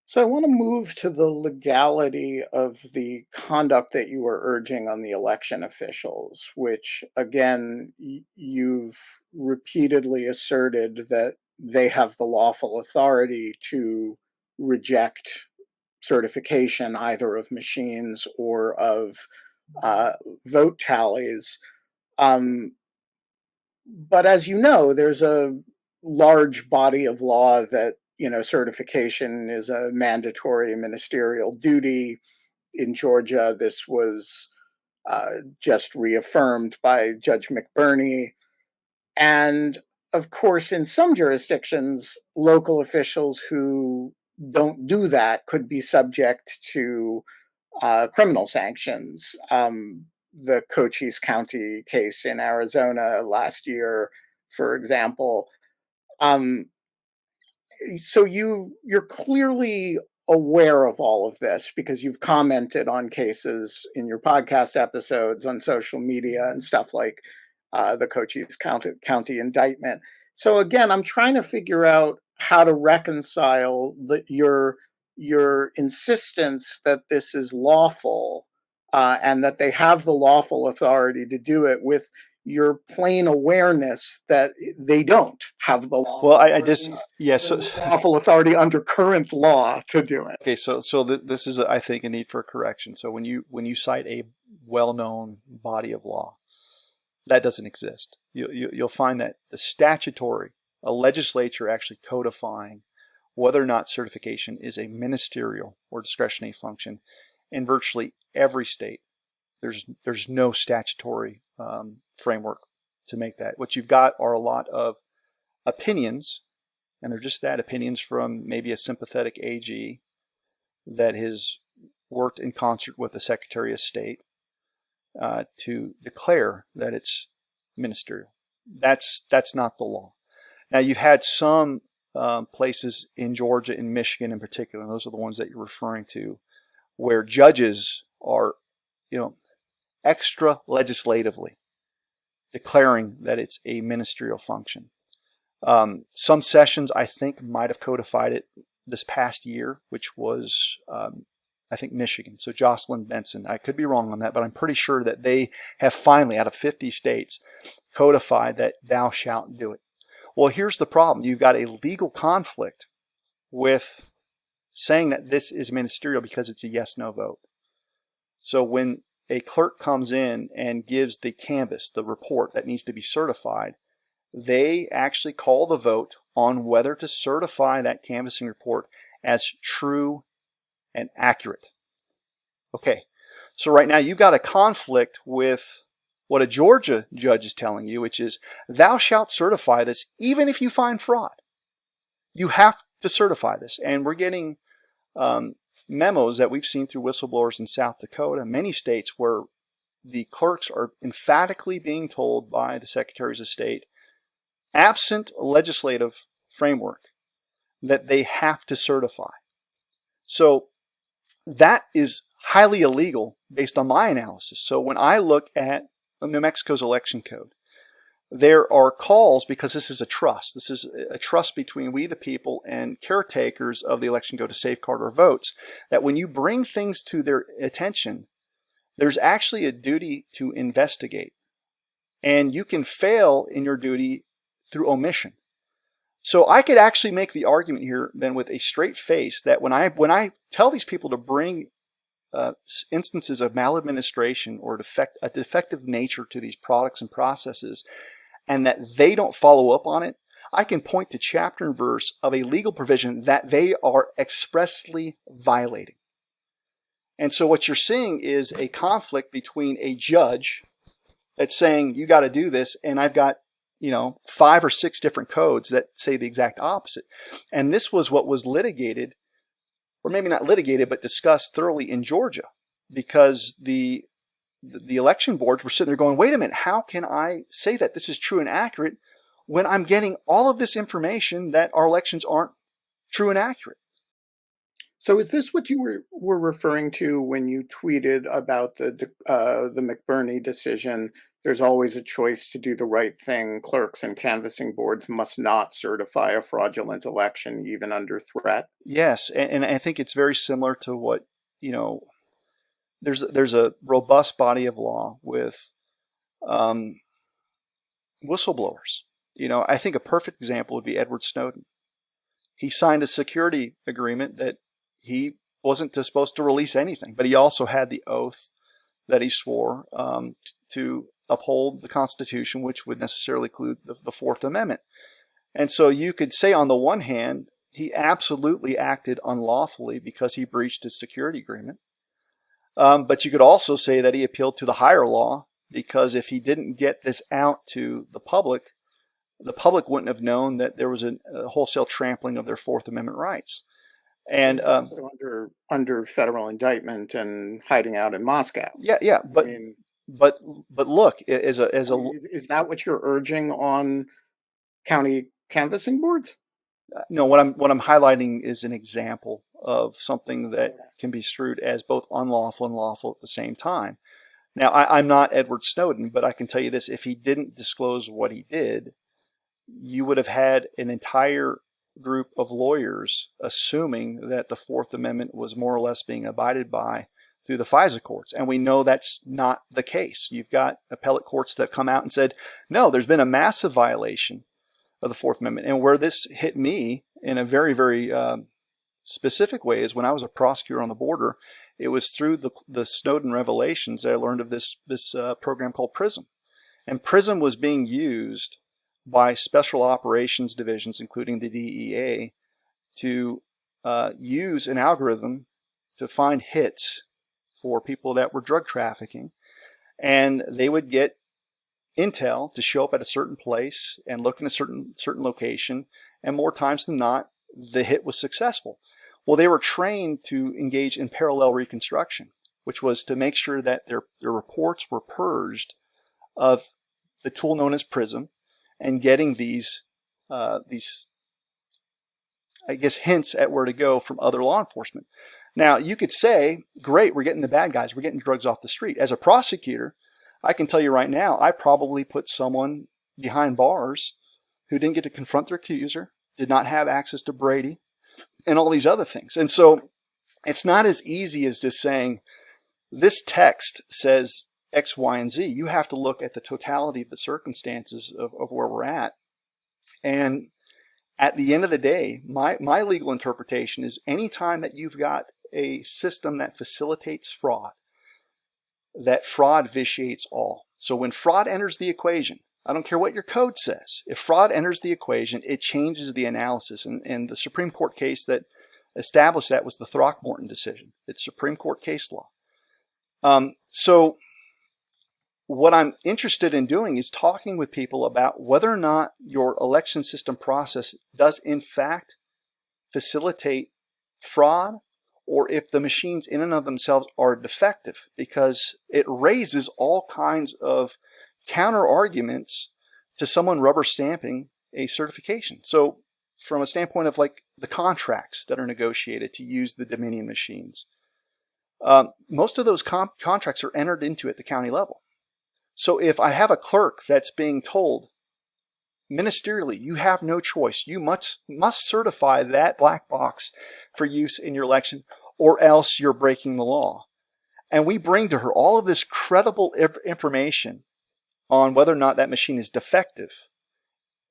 So I want to move to the legality of the conduct that you were urging on the election officials, which again, you've repeatedly asserted that they have the lawful authority to reject certification either of machines or of vote tallies. But as you know, there's a large body of law that, certification is a mandatory ministerial duty. In Georgia, this was just reaffirmed by Judge McBurney. And of course, in some jurisdictions, local officials who don't do that could be subject to criminal sanctions. The Cochise County case in Arizona last year, for example. So you're clearly aware of all of this because you've commented on cases in your podcast episodes, on social media, and stuff like the Cochise County indictment. So again, I'm trying to figure out how to reconcile your insistence that this is lawful and that they have the lawful authority to do it with your plain awareness that they don't have the lawful lawful authority under current law to do it. Okay, so this is, I think, a need for a correction. So when you cite a well-known body of law, that doesn't exist. You'll find that a legislature actually codifying whether or not certification is a ministerial or discretionary function in virtually every state. There's no statutory framework to make that. What you've got are a lot of opinions, and they're just that, opinions from maybe a sympathetic AG that has worked in concert with the Secretary of State to declare that it's ministerial. That's not the law. Now, you've had some places in Georgia and Michigan in particular, and those are the ones that you're referring to, where judges are, extra legislatively declaring that it's a ministerial function. Some sessions, I think, might have codified it this past year, which was, I think, Michigan. So Jocelyn Benson. I could be wrong on that, but I'm pretty sure that they have finally, out of 50 states, codified that thou shalt do it. Well, here's the problem. You've got a legal conflict with saying that this is ministerial because it's a yes-no vote. So when a clerk comes in and gives the canvas, the report that needs to be certified, they actually call the vote on whether to certify that canvassing report as true and accurate. Okay, so right now you've got a conflict with what a Georgia judge is telling you, which is thou shalt certify this even if you find fraud. You have to certify this. And we're getting memos that we've seen through whistleblowers in South Dakota, many states, where the clerks are emphatically being told by the secretaries of state, absent a legislative framework, that they have to certify. So that is highly illegal based on my analysis. So when I look at New Mexico's election code, there are calls, because this is a trust. This is a trust between we the people and caretakers of the election code to safeguard our votes, that when you bring things to their attention, there's actually a duty to investigate. And you can fail in your duty through omission. So I could actually make the argument here then with a straight face that when I tell these people to bring instances of maladministration or a defective nature to these products and processes, and that they don't follow up on it, I can point to chapter and verse of a legal provision that they are expressly violating. And so what you're seeing is a conflict between a judge that's saying, you got to do this, and I've got 5 or 6 different codes that say the exact opposite. And this was what was litigated, or maybe not litigated, but discussed thoroughly in Georgia, because the election boards were sitting there going, wait a minute, how can I say that this is true and accurate when I'm getting all of this information that our elections aren't true and accurate? So is this what you were referring to when you tweeted about the McBurney decision? There's always a choice to do the right thing. Clerks and canvassing boards must not certify a fraudulent election, even under threat. Yes, and I think it's very similar to what, you know, there's a robust body of law with um, whistleblowers. You know, I think a perfect example would be Edward Snowden. He signed a security agreement that he wasn't supposed to release anything, but he also had the oath that he swore to uphold the Constitution, which would necessarily include the Fourth Amendment. And so you could say, on the one hand, he absolutely acted unlawfully because he breached his security agreement. But you could also say that he appealed to the higher law, because if he didn't get this out to the public wouldn't have known that there was a wholesale trampling of their Fourth Amendment rights. And He's also under federal indictment and hiding out in Moscow. yeah, I mean, but look, is that what you're urging on county canvassing boards? no, what I'm highlighting is an example of something that can be construed as both unlawful and lawful at the same time. Now, I'm not Edward Snowden, but I can tell you this: if he didn't disclose what he did, you would have had an entire group of lawyers assuming that the Fourth Amendment was more or less being abided by through the FISA courts. And we know that's not the case. You've got appellate courts that come out and said, no, there's been a massive violation of the Fourth Amendment. And where this hit me in a very, very specific way is when I was a prosecutor on the border. It was through the Snowden revelations that I learned of this program called PRISM. And PRISM was being used by special operations divisions, including the DEA, to use an algorithm to find hits for people that were drug trafficking. And they would get intel to show up at a certain place and look in a certain location, and more times than not, the hit was successful. Well, they were trained to engage in parallel reconstruction, which was to make sure that their reports were purged of the tool known as PRISM, and getting these I guess hints at where to go from other law enforcement. Now, you could say, great, we're getting the bad guys, we're getting drugs off the street. As a prosecutor, I can tell you right now, I probably put someone behind bars who didn't get to confront their accuser, did not have access to Brady, and all these other things. And so it's not as easy as just saying, this text says X, Y, and Z. You have to look at the totality of the circumstances of where we're at. And at the end of the day, my legal interpretation is anytime that you've got a system that facilitates fraud, that fraud vitiates all. So when fraud enters the equation, I don't care what your code says. If fraud enters the equation, it changes the analysis. And the Supreme Court case that established that was the Throckmorton decision. It's Supreme Court case law. So what I'm interested in doing is talking with people about whether or not your election system process does in fact facilitate fraud, or if the machines in and of themselves are defective, because it raises all kinds of counter arguments to someone rubber stamping a certification. So from a standpoint of like the contracts that are negotiated to use the Dominion machines, most of those contracts are entered into at the county level. So if I have a clerk that's being told ministerially, you have no choice, you must certify that black box for use in your election, or else you're breaking the law. And we bring to her all of this credible information on whether or not that machine is defective.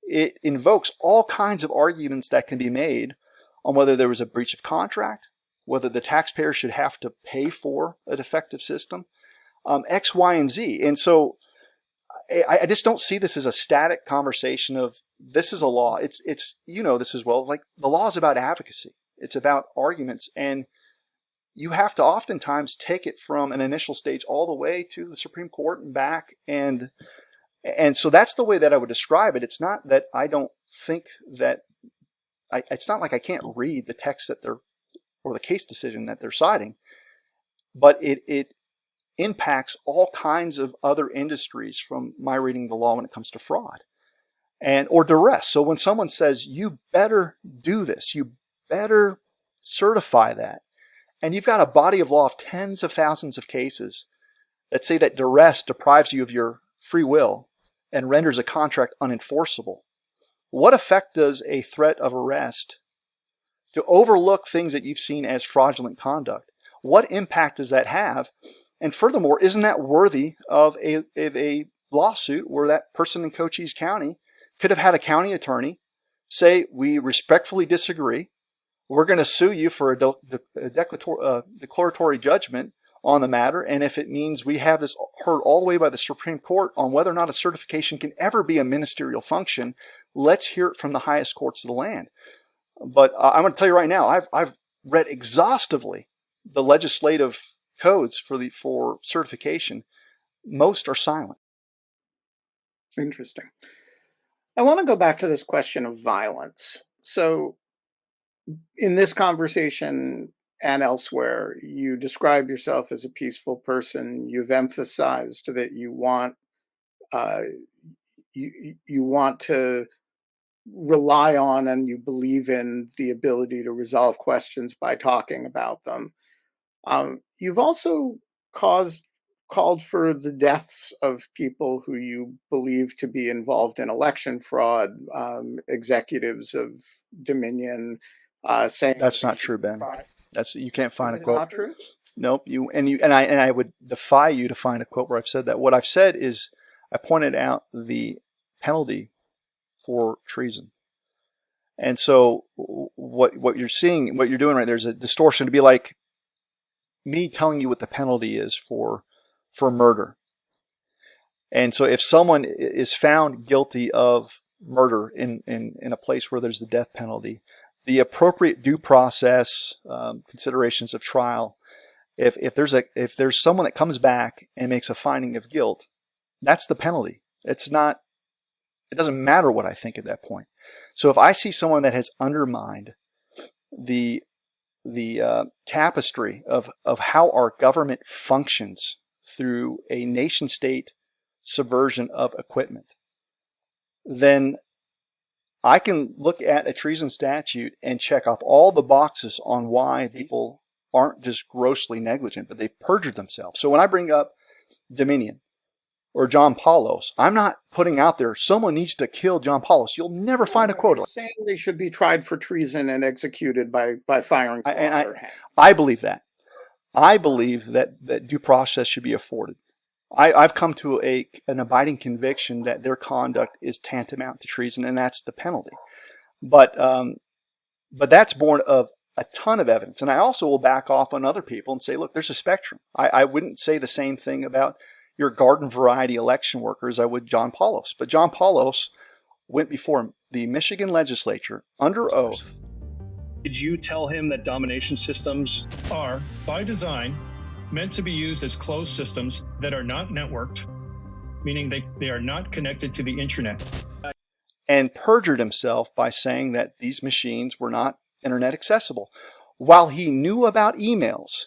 It invokes all kinds of arguments that can be made on whether there was a breach of contract, whether the taxpayer should have to pay for a defective system, X, Y, and Z. And so I just don't see this as a static conversation of this is a law. It's you know this as well. Like the law is about advocacy. It's about arguments, and you have to oftentimes take it from an initial stage all the way to the Supreme Court and back. And so that's the way that I would describe it. It's not that I don't think that it's not like I can't read the text that they're, or the case decision that they're citing, but it impacts all kinds of other industries from my reading the law when it comes to fraud or duress. So when someone says, you better do this, you better certify that, and you've got a body of law of tens of thousands of cases that say that duress deprives you of your free will and renders a contract unenforceable, what effect does a threat of arrest to overlook things that you've seen as fraudulent conduct? What impact does that have? And furthermore, isn't that worthy of a lawsuit where that person in Cochise County could have had a county attorney say, we respectfully disagree. We're going to sue you for a declaratory judgment on the matter. And if it means we have this heard all the way by the Supreme Court on whether or not a certification can ever be a ministerial function, let's hear it from the highest courts of the land. But I'm going to tell you right now, I've read exhaustively the legislative codes for certification. Most are silent. Interesting. I want to go back to this question of violence. So in this conversation and elsewhere, you describe yourself as a peaceful person. You've emphasized that you want you want to rely on and you believe in the ability to resolve questions by talking about them. You've also called for the deaths of people who you believe to be involved in election fraud, executives of Dominion, saying That's they not should true, be Ben. tried. You can't Is find a it quote. not true? Nope. And I would defy you to find a quote where I've said that. What I've said is I pointed out the penalty for treason. And so what you're seeing, what you're doing right there is a distortion. To be like me telling you what the penalty is for murder. And so if someone is found guilty of murder in a place where there's the death penalty, the appropriate due process considerations of trial, if there's someone that comes back and makes a finding of guilt, that's the penalty. It doesn't matter what I think at that point. So if I see someone that has undermined the tapestry of how our government functions through a nation state subversion of equipment, then I can look at a treason statute and check off all the boxes on why people aren't just grossly negligent, but they've perjured themselves. So when I bring up Dominion or John Paulos, I'm not putting out there, someone needs to kill John Paulos. You'll never find a quote. You're saying they should be tried for treason and executed by firing squad or hanged. I believe that. I believe that due process should be afforded. I've come to an abiding conviction that their conduct is tantamount to treason, and that's the penalty. But that's born of a ton of evidence. And I also will back off on other people and say, look, there's a spectrum. I wouldn't say the same thing about your garden variety election workers I would John Paulos. But John Paulos went before the Michigan legislature under oath. Did you tell him that domination systems are, by design, meant to be used as closed systems that are not networked, meaning they are not connected to the internet? And perjured himself by saying that these machines were not internet accessible, while he knew about emails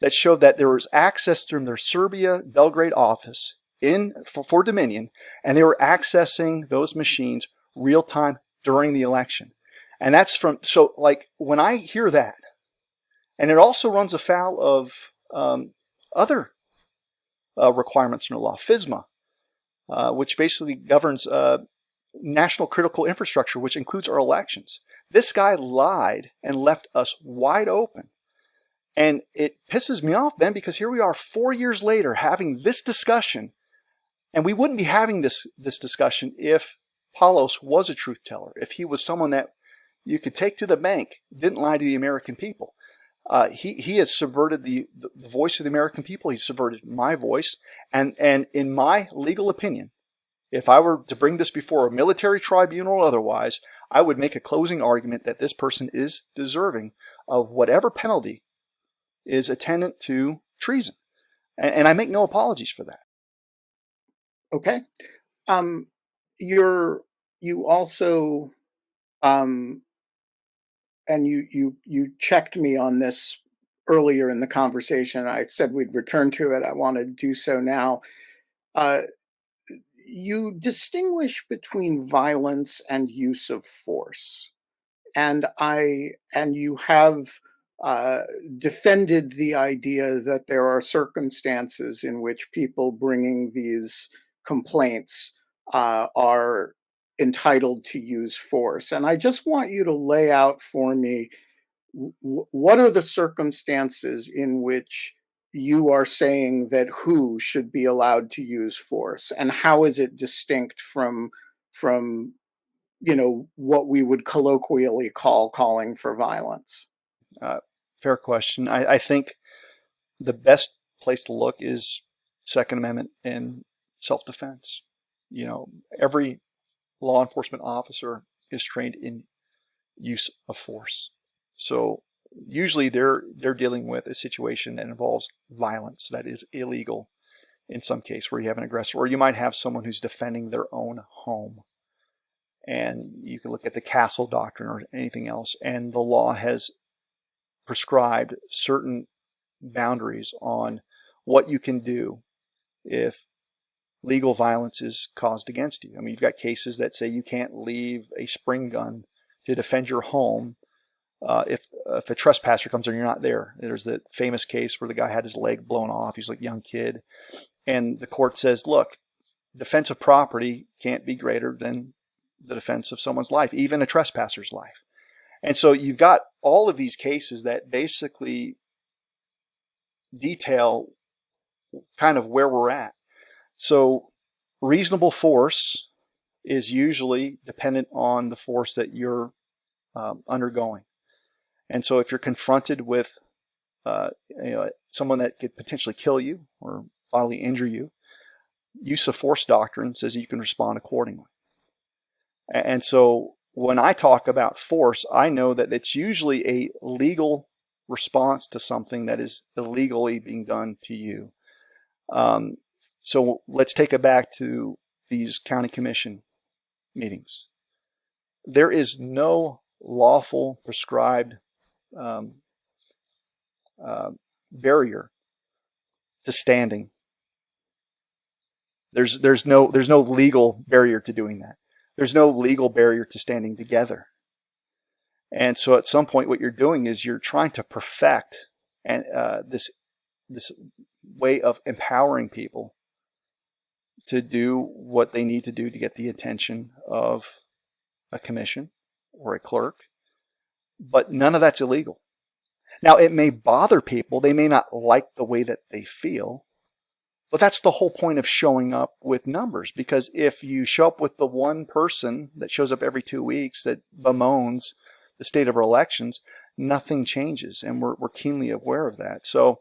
that showed that there was access through their Serbia Belgrade office for Dominion, and they were accessing those machines real time during the election. And that's so like when I hear that, and it also runs afoul of other requirements in the law, FISMA, which basically governs national critical infrastructure, which includes our elections. This guy lied and left us wide open. And it pisses me off, Ben, because here we are 4 years later having this discussion, and we wouldn't be having this discussion if Paulos was a truth teller, if he was someone that you could take to the bank, didn't lie to the American people. He has subverted the voice of the American people. He's subverted my voice. And in my legal opinion, if I were to bring this before a military tribunal or otherwise, I would make a closing argument that this person is deserving of whatever penalty is attendant to treason. And I make no apologies for that. Okay. You also, and you checked me on this earlier in the conversation. I said we'd return to it. I want to do so now. You distinguish between violence and use of force. and you have defended the idea that there are circumstances in which people bringing these complaints are entitled to use force. And I just want you to lay out for me what are the circumstances in which you are saying that who should be allowed to use force, and how is it distinct from what we would colloquially call calling for violence? Fair question. I think the best place to look is Second Amendment and self-defense. Every law enforcement officer is trained in use of force. So usually they're dealing with a situation that involves violence that is illegal in some case, where you have an aggressor, or you might have someone who's defending their own home. And you can look at the castle doctrine or anything else, and the law has prescribed certain boundaries on what you can do if legal violence is caused against you. I mean, you've got cases that say you can't leave a spring gun to defend your home if a trespasser comes in and you're not there. There's the famous case where the guy had his leg blown off. He's like a young kid. And the court says, look, defense of property can't be greater than the defense of someone's life, even a trespasser's life. And so you've got all of these cases that basically detail kind of where we're at. So reasonable force is usually dependent on the force that you're undergoing. And so if you're confronted with someone that could potentially kill you or bodily injure you, use of force doctrine says that you can respond accordingly. And so when I talk about force, I know that it's usually a legal response to something that is illegally being done to you. So let's take it back to these county commission meetings. There is no lawful prescribed barrier to standing. There's no legal barrier to doing that. There's no legal barrier to standing together. And so at some point what you're doing is you're trying to perfect and this way of empowering people to do what they need to do to get the attention of a commission or a clerk. But none of that's illegal. Now, it may bother people. They may not like the way that they feel. But that's the whole point of showing up with numbers. Because if you show up with the one person that shows up every 2 weeks that bemoans the state of our elections, nothing changes. And we're keenly aware of that. So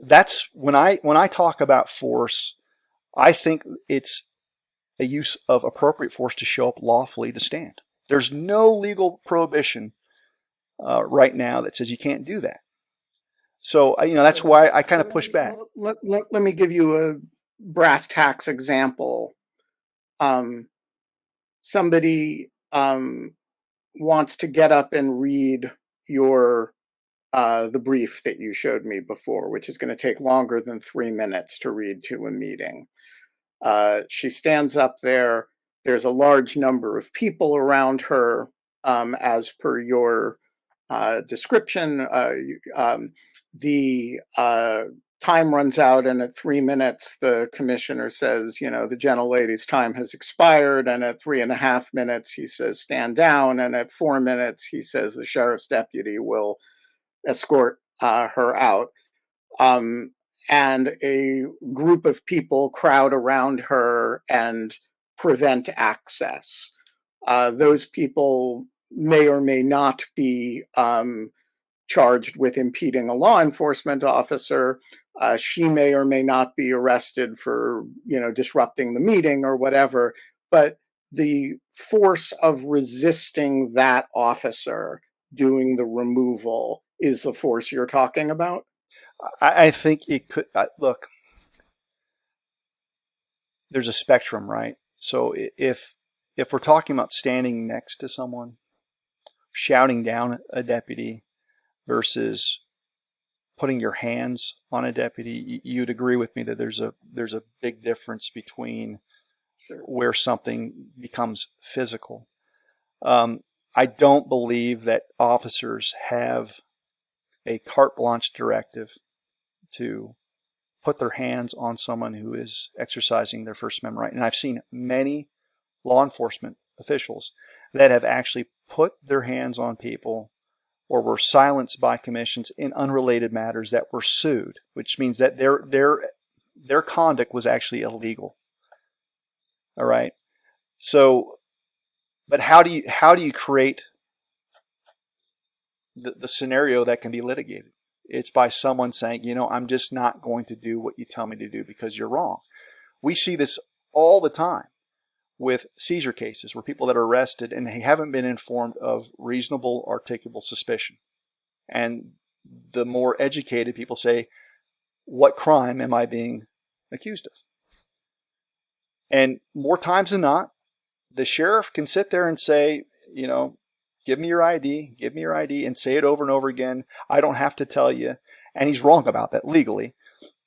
that's when I talk about force, I think it's a use of appropriate force to show up lawfully to stand. There's no legal prohibition right now that says you can't do that. So, that's why I kind of push back. Let me give you a brass tacks example. Somebody wants to get up and read the brief that you showed me before, which is going to take longer than 3 minutes to read to a meeting. She stands up there. There's a large number of people around her, as per your description. The time runs out, and at 3 minutes, the commissioner says, the gentlelady's time has expired. And at 3.5 minutes, he says, stand down. And at 4 minutes, he says the sheriff's deputy will escort her out. And a group of people crowd around her and prevent access. Those people may or may not be charged with impeding a law enforcement officer. She may or may not be arrested for, disrupting the meeting or whatever. But the force of resisting that officer doing the removal is the force you're talking about? I think it could, look, there's a spectrum, right? So if we're talking about standing next to someone, shouting down a deputy versus putting your hands on a deputy, you'd agree with me that there's a big difference between where something becomes physical. I don't believe that officers have a carte blanche directive to put their hands on someone who is exercising their First Amendment right. And I've seen many law enforcement officials that have actually put their hands on people or were silenced by commissions in unrelated matters that were sued, which means that their conduct was actually illegal. All right. So, but how do you create the scenario that can be litigated? It's by someone saying, you know, I'm just not going to do what you tell me to do because you're wrong. We see this all the time with seizure cases where people that are arrested and they haven't been informed of reasonable articulable suspicion. And the more educated people say, what crime am I being accused of? And more times than not, the sheriff can sit there and say, you know, give me your ID, and say it over and over again. I don't have to tell you. And he's wrong about that legally.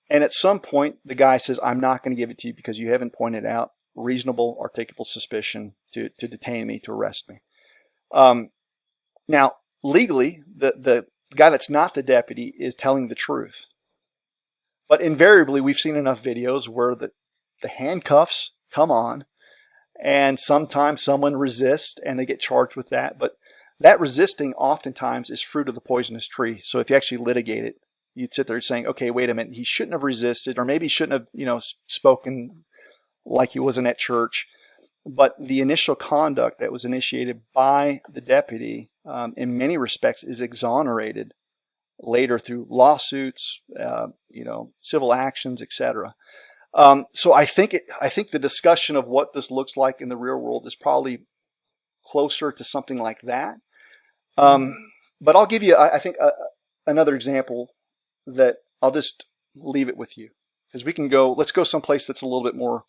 And at some point, the guy says, I'm not going to give it to you because you haven't pointed out reasonable articulable suspicion to detain me, to arrest me. Now, legally, the guy that's not the deputy is telling the truth. But invariably, we've seen enough videos where the handcuffs come on, and sometimes someone resists and they get charged with that. But that resisting oftentimes is fruit of the poisonous tree. So if you actually litigate it, you'd sit there saying, okay, wait a minute, he shouldn't have resisted, or maybe he shouldn't have, you know, spoken like he wasn't at church. But the initial conduct that was initiated by the deputy, in many respects, is exonerated later through lawsuits, you know, civil actions, etc. So I think the discussion of what this looks like in the real world is probably closer to something like that. But I'll give you, I think, another example that I'll just leave it with you, because we can go. Let's go someplace that's a little bit more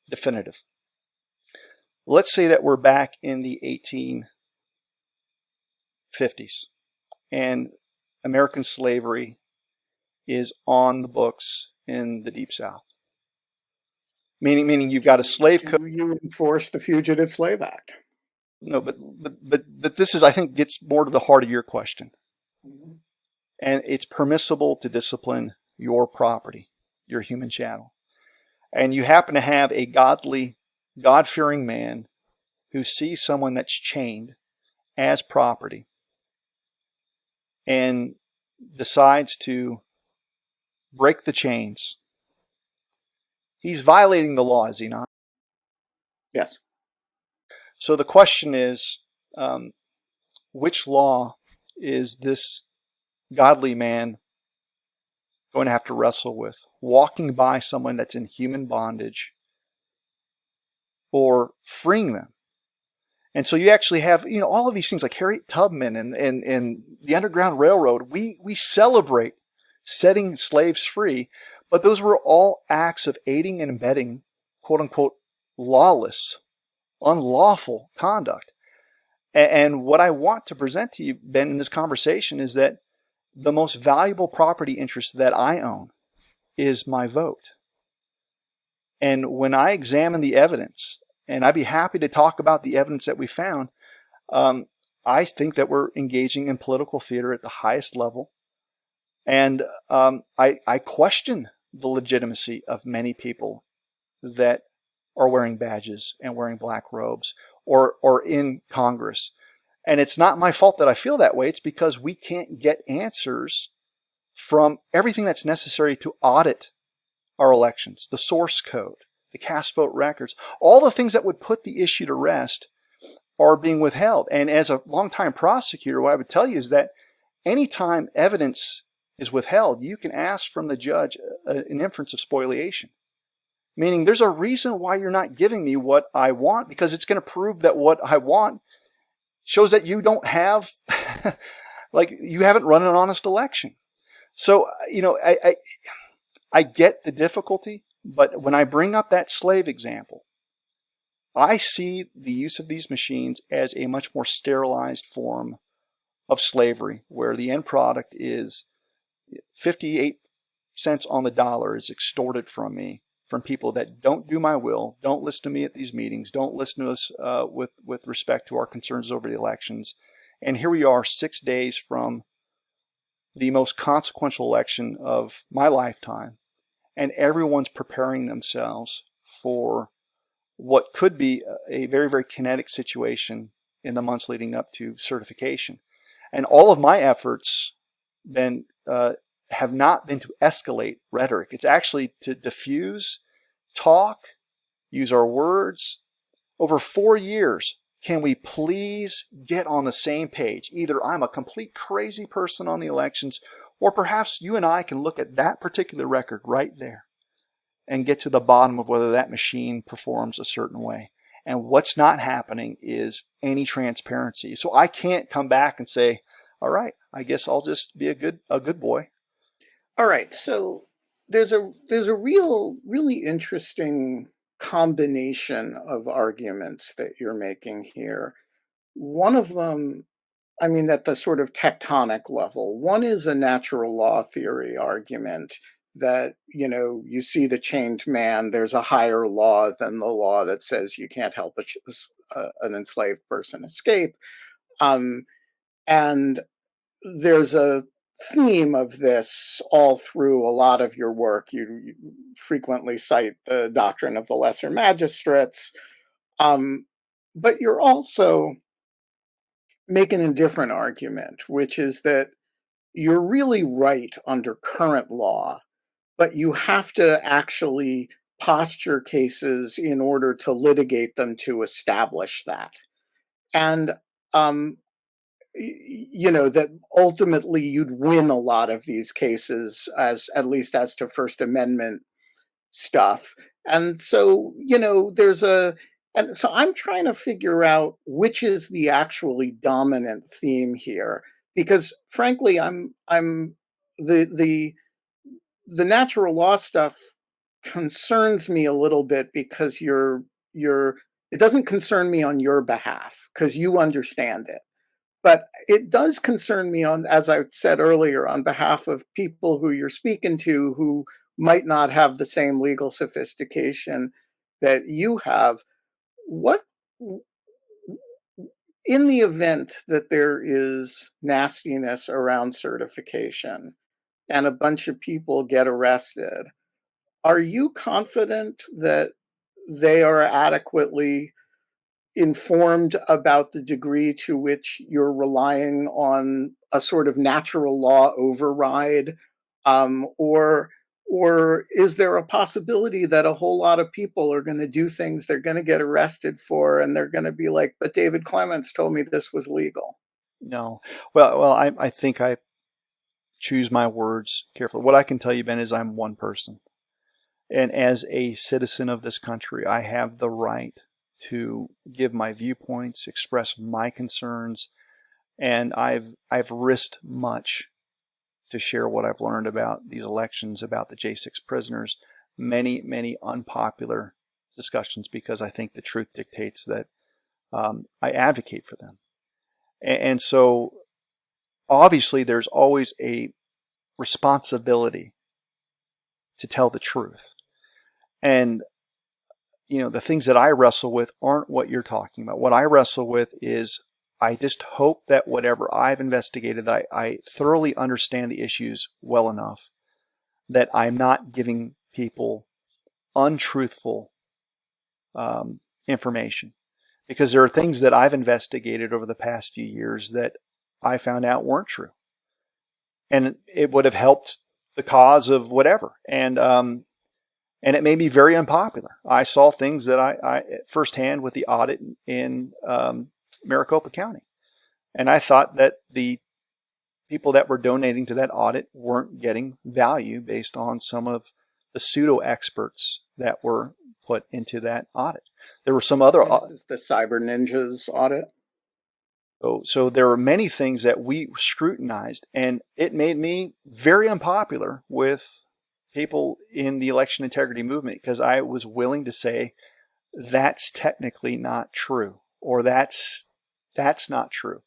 definitive. Let's say that we're back in the 1850s, and American slavery is on the books in the Deep South. Meaning you've got a slave code. You enforce the Fugitive Slave Act. No, but this is, I think, gets more to the heart of your question. Mm-hmm. And it's permissible to discipline your property, your human chattel. And you happen to have a godly, God-fearing man who sees someone that's chained as property and decides to break the chains. He's violating the law, is he not? Yes. So the question is, which law is this godly man going to have to wrestle with? Walking by someone that's in human bondage or freeing them? And so you actually have, you know, all of these things like Harriet Tubman and the Underground Railroad. We celebrate setting slaves free, but those were all acts of aiding and abetting, quote unquote, lawless, unlawful conduct. And what I want to present to you, Ben, in this conversation is that the most valuable property interest that I own is my vote. And when I examine the evidence, and I'd be happy to talk about the evidence that we found, I think that we're engaging in political theater at the highest level. And I question the legitimacy of many people that are wearing badges and wearing black robes or in Congress. And it's not my fault that I feel that way. It's because we can't get answers from everything that's necessary to audit our elections, the source code, the cast vote records, all the things that would put the issue to rest are being withheld. And as a longtime prosecutor, what I would tell you is that anytime evidence is withheld, you can ask from the judge an inference of spoliation. Meaning there's a reason why you're not giving me what I want, because it's going to prove that what I want shows that you don't have, like you haven't run an honest election. So, you know, I get the difficulty, but when I bring up that slave example, I see the use of these machines as a much more sterilized form of slavery, where the end product is 58 cents on the dollar is extorted from me from people that don't do my will, don't listen to me at these meetings, don't listen to us with respect to our concerns over the elections. And here we are 6 days from the most consequential election of my lifetime, and everyone's preparing themselves for what could be a very, very kinetic situation in the months leading up to certification. And all of my efforts then have not been to escalate rhetoric. It's actually to diffuse, talk, use our words. Over 4 years, can we please get on the same page? Either I'm a complete crazy person on the elections, or perhaps you and I can look at that particular record right there and get to the bottom of whether that machine performs a certain way. And what's not happening is any transparency. So I can't come back and say, all right, I guess I'll just be a good boy. All right. So there's a really interesting combination of arguments that you're making here. One of them, I mean, at the sort of tectonic level, one is a natural law theory argument that, you see the chained man, there's a higher law than the law that says you can't help an enslaved person escape. And there's a theme of this all through a lot of your work. You frequently cite the doctrine of the lesser magistrates, but you're also making a different argument, which is that you're really right under current law, but you have to actually posture cases in order to litigate them to establish that. And that ultimately you'd win a lot of these cases, as at least as to First Amendment stuff. And so, and so I'm trying to figure out which is the actually dominant theme here, because frankly, the natural law stuff concerns me a little bit because it doesn't concern me on your behalf because you understand it. But it does concern me as I said earlier, on behalf of people who you're speaking to who might not have the same legal sophistication that you have. What, in the event that there is nastiness around certification and a bunch of people get arrested, are you confident that they are adequately informed about the degree to which you're relying on a sort of natural law override, or is there a possibility that a whole lot of people are going to do things they're going to get arrested for, and they're going to be like, "But David Clements told me this was legal"? No. Well, I think I choose my words carefully. What I can tell you, Ben, is I'm one person. And as a citizen of this country, I have the right to give my viewpoints, express my concerns, and I've risked much to share what I've learned about these elections, about the J6 prisoners, many unpopular discussions, because I think the truth dictates that I advocate for them. And so obviously there's always a responsibility to tell the truth. And the things that I wrestle with aren't what you're talking about. What I wrestle with is I just hope that whatever I've investigated, I thoroughly understand the issues well enough that I'm not giving people untruthful information. Because there are things that I've investigated over the past few years that I found out weren't true. And it would have helped the cause of whatever. And it made me very unpopular. I saw things that I firsthand with the audit in Maricopa County. And I thought that the people that were donating to that audit weren't getting value based on some of the pseudo experts that were put into that audit. There were some other. This is the Cyber Ninjas audit. So there were many things that we scrutinized, and it made me very unpopular with people in the election integrity movement because I was willing to say that's technically not true, or that's not true.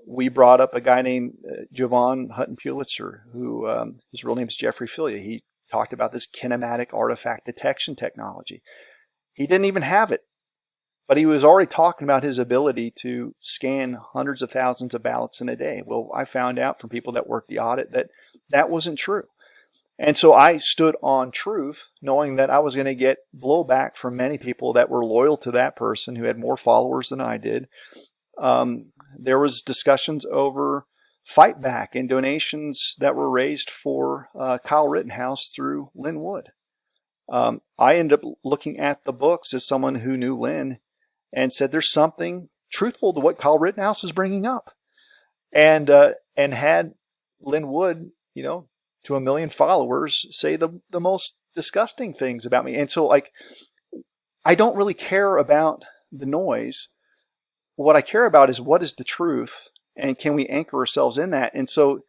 We brought up a guy named Jovan Hutton Pulitzer, who his real name is Jeffrey Filia. He talked about this kinematic artifact detection technology. He didn't even have it, but he was already talking about his ability to scan hundreds of thousands of ballots in a day. Well, I found out from people that worked the audit that that wasn't true. And so I stood on truth, knowing that I was going to get blowback from many people that were loyal to that person who had more followers than I did. There was discussions over fight back and donations that were raised for Kyle Rittenhouse through Lynn Wood. I ended up looking at the books as someone who knew Lynn and said there's something truthful to what Kyle Rittenhouse is bringing up, and had Lynn Wood, to 1 million followers, say the most disgusting things about me. And so, like, I don't really care about the noise. What I care about is what is the truth, and can we anchor ourselves in that? And so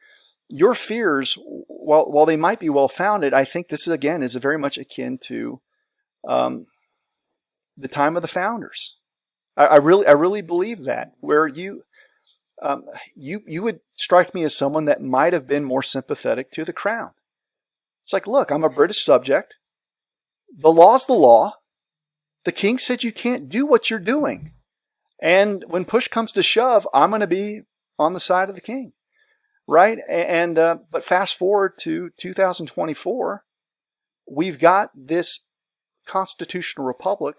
your fears, while they might be well-founded, I think this is very much akin to the time of the founders. I really believe that, where you would strike me as someone that might have been more sympathetic to the crown. It's like, look, I'm a British subject. The law's the law. The king said you can't do what you're doing. And when push comes to shove, I'm going to be on the side of the king, right? And but fast forward to 2024, we've got this constitutional republic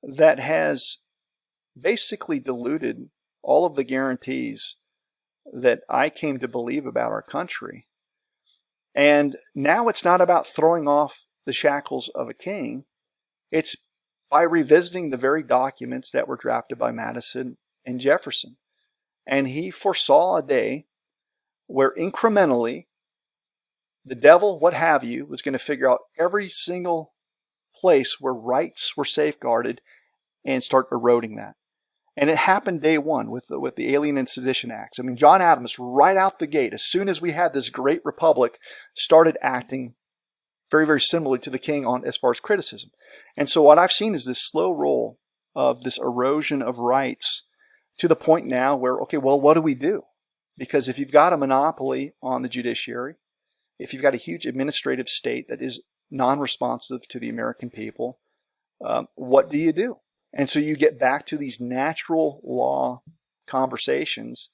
that has basically diluted all of the guarantees that I came to believe about our country. And now it's not about throwing off the shackles of a king. It's by revisiting the very documents that were drafted by Madison and Jefferson. And he foresaw a day where incrementally the devil, what have you, was going to figure out every single place where rights were safeguarded and start eroding that. And it happened day one with the Alien and Sedition Acts. I mean, John Adams, right out the gate, as soon as we had this great republic, started acting very, very similarly to the king as far as criticism. And so what I've seen is this slow roll of this erosion of rights to the point now where, okay, well, what do we do? Because if you've got a monopoly on the judiciary, if you've got a huge administrative state that is non-responsive to the American people, what do you do? And so you get back to these natural law conversations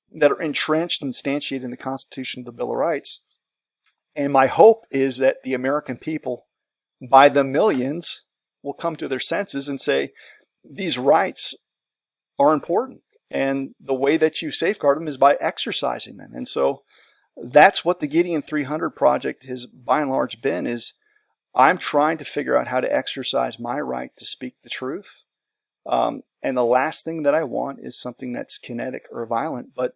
that are entrenched and instantiated in the Constitution of the Bill of Rights. And my hope is that the American people, by the millions, will come to their senses and say, these rights are important. And the way that you safeguard them is by exercising them. And so that's what the Gideon 300 project has by and large been, is I'm trying to figure out how to exercise my right to speak the truth. And the last thing that I want is something that's kinetic or violent. But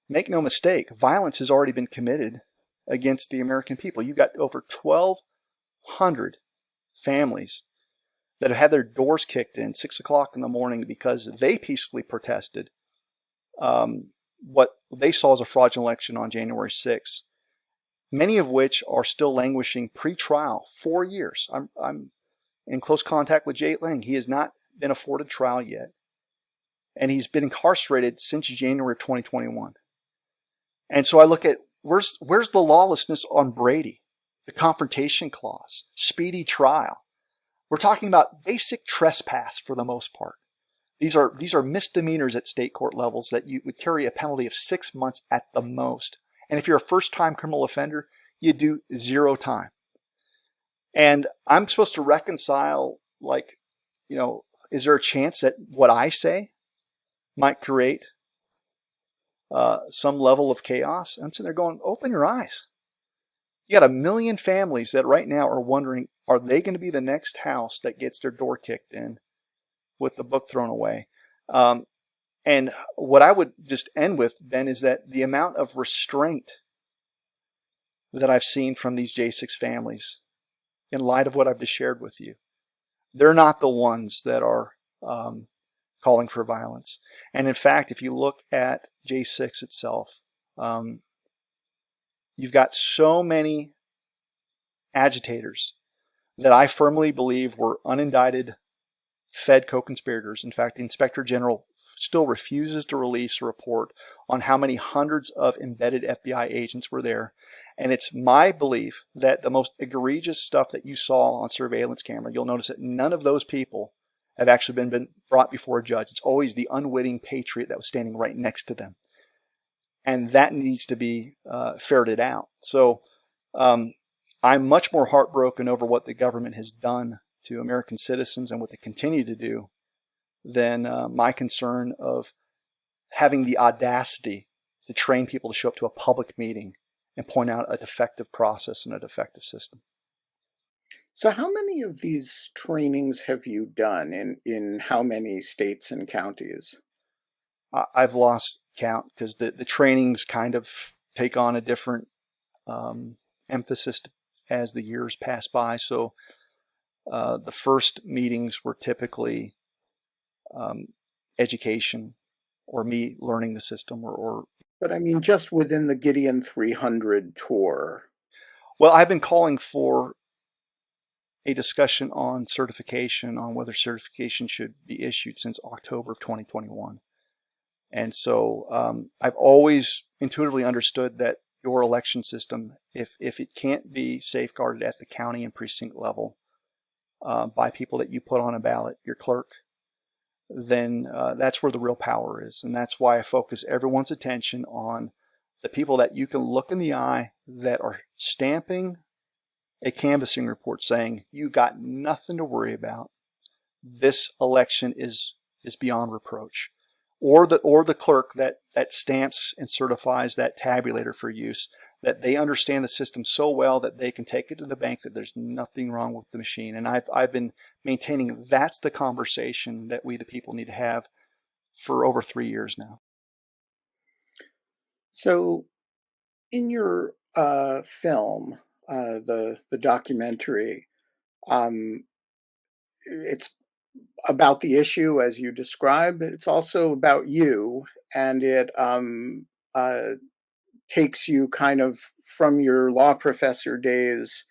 make no mistake, violence has already been committed against the American people. You've got over 1,200 families that have had their doors kicked in 6 o'clock in the morning because they peacefully protested what they saw as a fraudulent election on January 6th. Many of which are still languishing pre-trial, 4 years. I'm in close contact with Jay Lang. He has not been afforded trial yet. And he's been incarcerated since January of 2021. And so I look at where's the lawlessness on Brady, the confrontation clause, speedy trial. We're talking about basic trespass for the most part. These are misdemeanors at state court levels that you would carry a penalty of 6 months at the most. And if you're a first-time criminal offender, you do 0 time. And I'm supposed to reconcile, is there a chance that what I say might create some level of chaos? I'm sitting there going, open your eyes. You got 1 million families that right now are wondering, are they going to be the next house that gets their door kicked in with the book thrown away? And what I would just end with, Ben, is that the amount of restraint that I've seen from these J6 families, in light of what I've just shared with you, they're not the ones that are calling for violence. And in fact, if you look at J6 itself, you've got so many agitators that I firmly believe were unindicted fed co-conspirators. In fact, the Inspector General still refuses to release a report on how many hundreds of embedded FBI agents were there. And it's my belief that the most egregious stuff that you saw on surveillance camera, you'll notice that none of those people have actually been brought before a judge. It's always the unwitting patriot that was standing right next to them. And that needs to be ferreted out. So I'm much more heartbroken over what the government has done to American citizens and what they continue to do than my concern of having the audacity to train people to show up to a public meeting and point out a defective process and a defective system. So how many of these trainings have you done in how many states and counties? I've lost count because the trainings kind of take on a different emphasis as the years pass by. So the first meetings were typically education or me learning the system or But I mean, just within the Gideon 300 tour. Well, I've been calling for a discussion on certification, on whether certification should be issued since October of 2021. And so I've always intuitively understood that your election system, if it can't be safeguarded at the county and precinct level by people that you put on a ballot, your clerk, then that's where the real power is. And that's why I focus everyone's attention on the people that you can look in the eye that are stamping a canvassing report saying, you got nothing to worry about. This election is beyond reproach. Or the clerk that stamps and certifies that tabulator for use, that they understand the system so well that they can take it to the bank that there's nothing wrong with the machine. And I've been maintaining that's the conversation that we the people need to have for over 3 years now. So in your film, the documentary, it's about the issue as you described. It's also about you, and it takes you kind of from your law professor days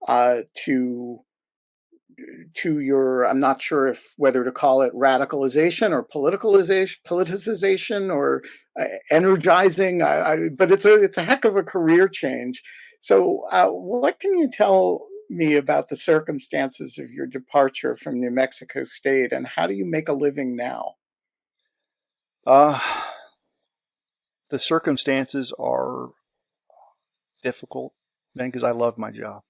to your, I'm not sure if whether to call it radicalization or politicization or energizing, but it's a heck of a career change. So what can you tell me about the circumstances of your departure from New Mexico State, and how do you make a living now? The circumstances are difficult, Ben, because I love my job.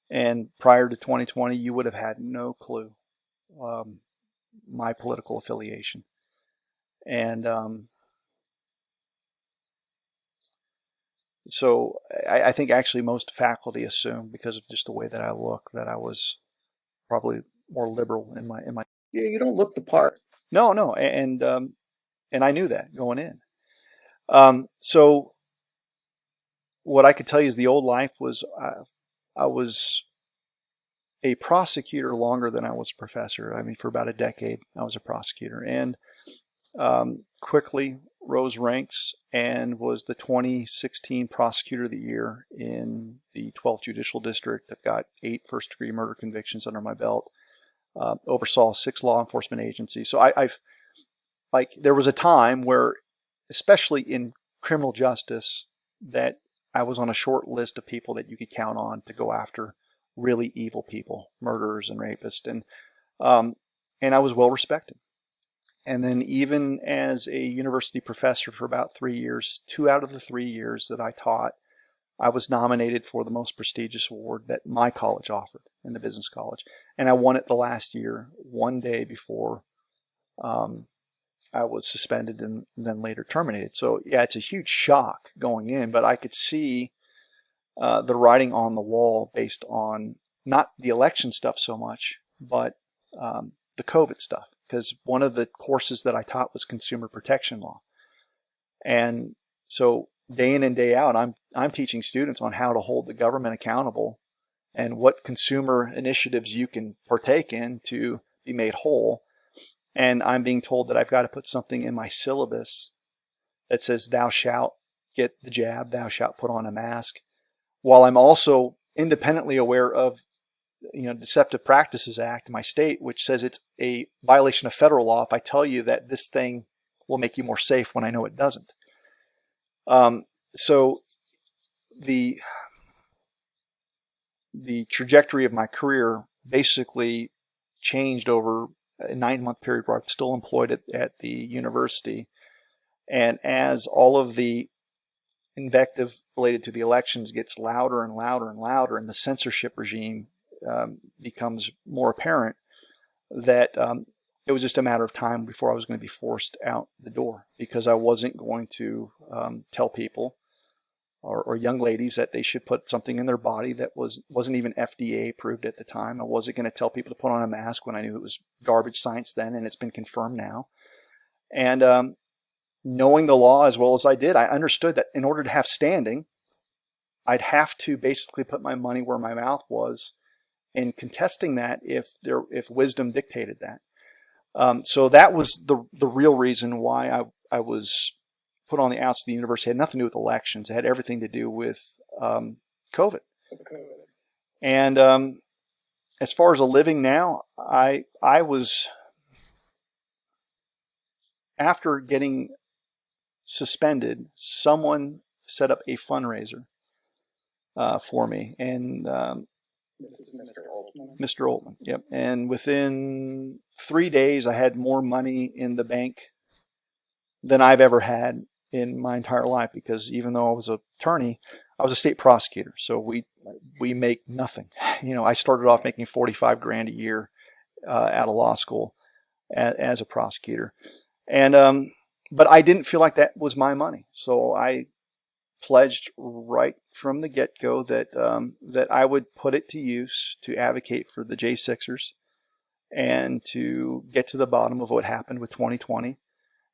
And prior to 2020, you would have had no clue my political affiliation. And so I think actually most faculty assumed, because of just the way that I look, that I was probably more liberal in my. Yeah, you don't look the part. No, and I knew that going in. So what I could tell you is the old life was I was a prosecutor longer than I was a professor. I mean, for about a decade, I was a prosecutor, and quickly rose ranks and was the 2016 Prosecutor of the Year in the 12th Judicial District. I've got 8 first-degree murder convictions under my belt. Oversaw 6 law enforcement agencies. So I've there was a time where, especially in criminal justice, that I was on a short list of people that you could count on to go after really evil people, murderers and rapists, and I was well respected. And then even as a university professor for about 3 years, 2 out of the 3 years that I taught, I was nominated for the most prestigious award that my college offered in the business college. And I won it the last year, one day before I was suspended and then later terminated. So yeah, it's a huge shock going in, but I could see the writing on the wall based on not the election stuff so much, but the COVID stuff. Because one of the courses that I taught was consumer protection law. And so day in and day out, I'm teaching students on how to hold the government accountable and what consumer initiatives you can partake in to be made whole. And I'm being told that I've got to put something in my syllabus that says, thou shalt get the jab, thou shalt put on a mask, while I'm also independently aware of Deceptive Practices Act in my state, which says it's a violation of federal law if I tell you that this thing will make you more safe when I know it doesn't. So the trajectory of my career basically changed over a 9-month period where I'm still employed at the university. And as all of the invective related to the elections gets louder and louder and louder, and the censorship regime becomes more apparent, that it was just a matter of time before I was going to be forced out the door, because I wasn't going to tell people or young ladies that they should put something in their body that wasn't even FDA approved at the time. I wasn't going to tell people to put on a mask when I knew it was garbage science then, and it's been confirmed now. And knowing the law as well as I did, I understood that in order to have standing, I'd have to basically put my money where my mouth was in contesting that if wisdom dictated that. So that was the real reason why I was put on the outs of the university. It had nothing to do with elections. It had everything to do with COVID. And as far as a living now, I was, after getting suspended, someone set up a fundraiser for me, and This is Mr. Altman. Mr. Altman, yep. And within 3 days, I had more money in the bank than I've ever had in my entire life, because even though I was an attorney, I was a state prosecutor. So we make nothing. I started off making $45,000 a year out of law school as a prosecutor, and but I didn't feel like that was my money. So I pledged right from the get-go that I would put it to use to advocate for the J6ers and to get to the bottom of what happened with 2020.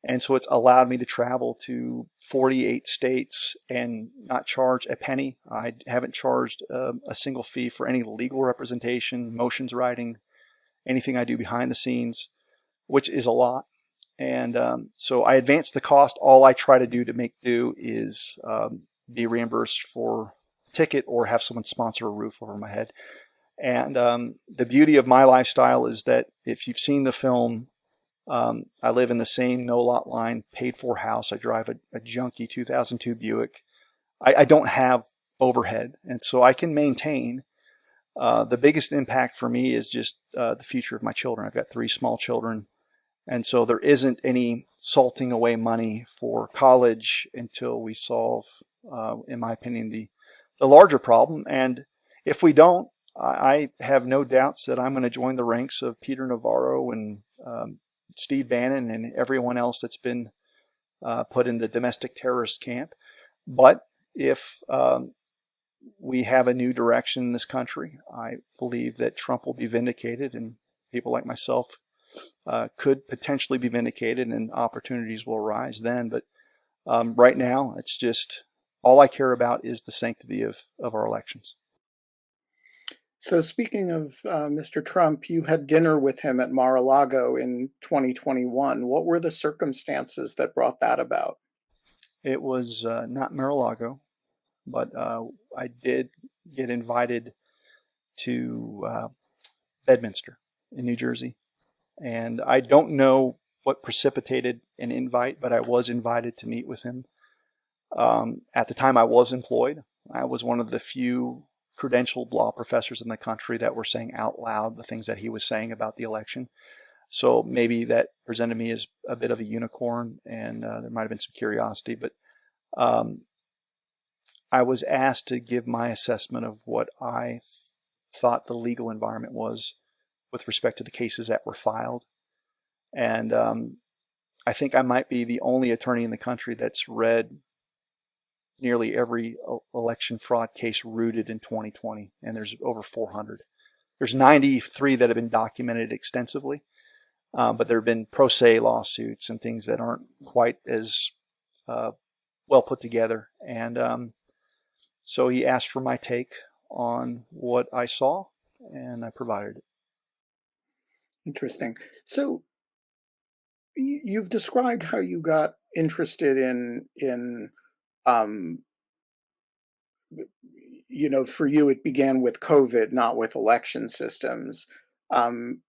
And so it's allowed me to travel to 48 states and not charge a penny. I haven't charged a single fee for any legal representation, motions writing, anything I do behind the scenes, which is a lot. And so I advance the cost. All I try to do to make do is be reimbursed for a ticket or have someone sponsor a roof over my head. And the beauty of my lifestyle is that if you've seen the film, I live in the same no lot line, paid for house. I drive a junky 2002 Buick. I don't have overhead, and so I can maintain. The biggest impact for me is just the future of my children. I've got 3 small children. And so there isn't any salting away money for college until we solve, in my opinion, the larger problem. And if we don't, I have no doubts that I'm going to join the ranks of Peter Navarro and Steve Bannon and everyone else that's been put in the domestic terrorist camp. But if we have a new direction in this country, I believe that Trump will be vindicated, and people like myself could potentially be vindicated, and opportunities will arise then. But right now, it's just all I care about is the sanctity of our elections. So speaking of Mr. Trump, you had dinner with him at Mar-a-Lago in 2021. What were the circumstances that brought that about? It was not Mar-a-Lago, but I did get invited to Bedminster in New Jersey. And I don't know what precipitated an invite, but I was invited to meet with him. At the time I was employed, I was one of the few credentialed law professors in the country that were saying out loud the things that he was saying about the election. So maybe that presented me as a bit of a unicorn, and there might have been some curiosity, but I was asked to give my assessment of what I thought the legal environment was with respect to the cases that were filed. And I think I might be the only attorney in the country that's read nearly every election fraud case rooted in 2020, and there's over 400. There's 93 that have been documented extensively, but there have been pro se lawsuits and things that aren't quite as well put together. And so he asked for my take on what I saw, and I provided it. Interesting. So you've described how you got interested in for you, it began with COVID, not with election systems. Um,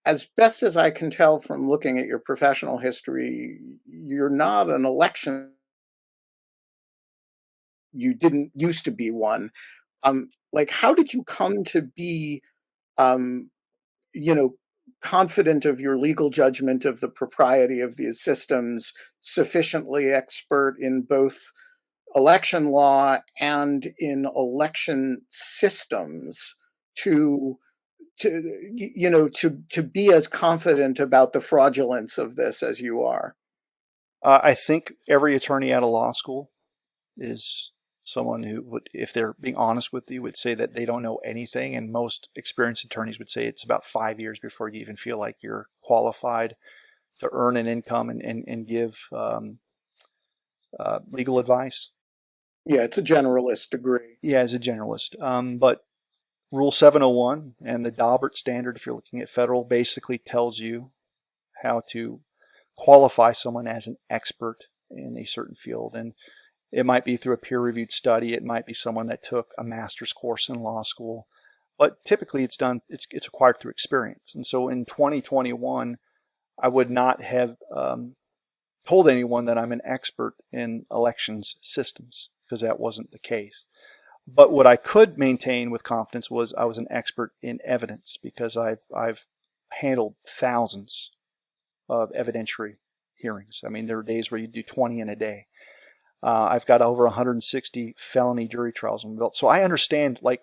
as best as I can tell from looking at your professional history, you're not an election. You didn't used to be one. Like, how did you come to be, um, you know, confident of your legal judgment of the propriety of these systems, sufficiently expert in both election law and in election systems to to be as confident about the fraudulence of this as you are? I think every attorney out of law school is someone who would, if they're being honest with you, would say that they don't know anything. And most experienced attorneys would say it's about 5 years before you even feel like you're qualified to earn an income and give legal advice. Yeah, it's a generalist degree. Yeah, as a generalist. But Rule 701 and the Daubert standard, if you're looking at federal, basically tells you how to qualify someone as an expert in a certain field. And it might be through a peer-reviewed study. It might be someone that took a master's course in law school. But typically it's acquired through experience. And so in 2021, I would not have told anyone that I'm an expert in elections systems, because that wasn't the case. But what I could maintain with confidence was I was an expert in evidence, because I've handled thousands of evidentiary hearings. I mean, there are days where you do 20 in a day. I've got over 160 felony jury trials on my belt. So I understand like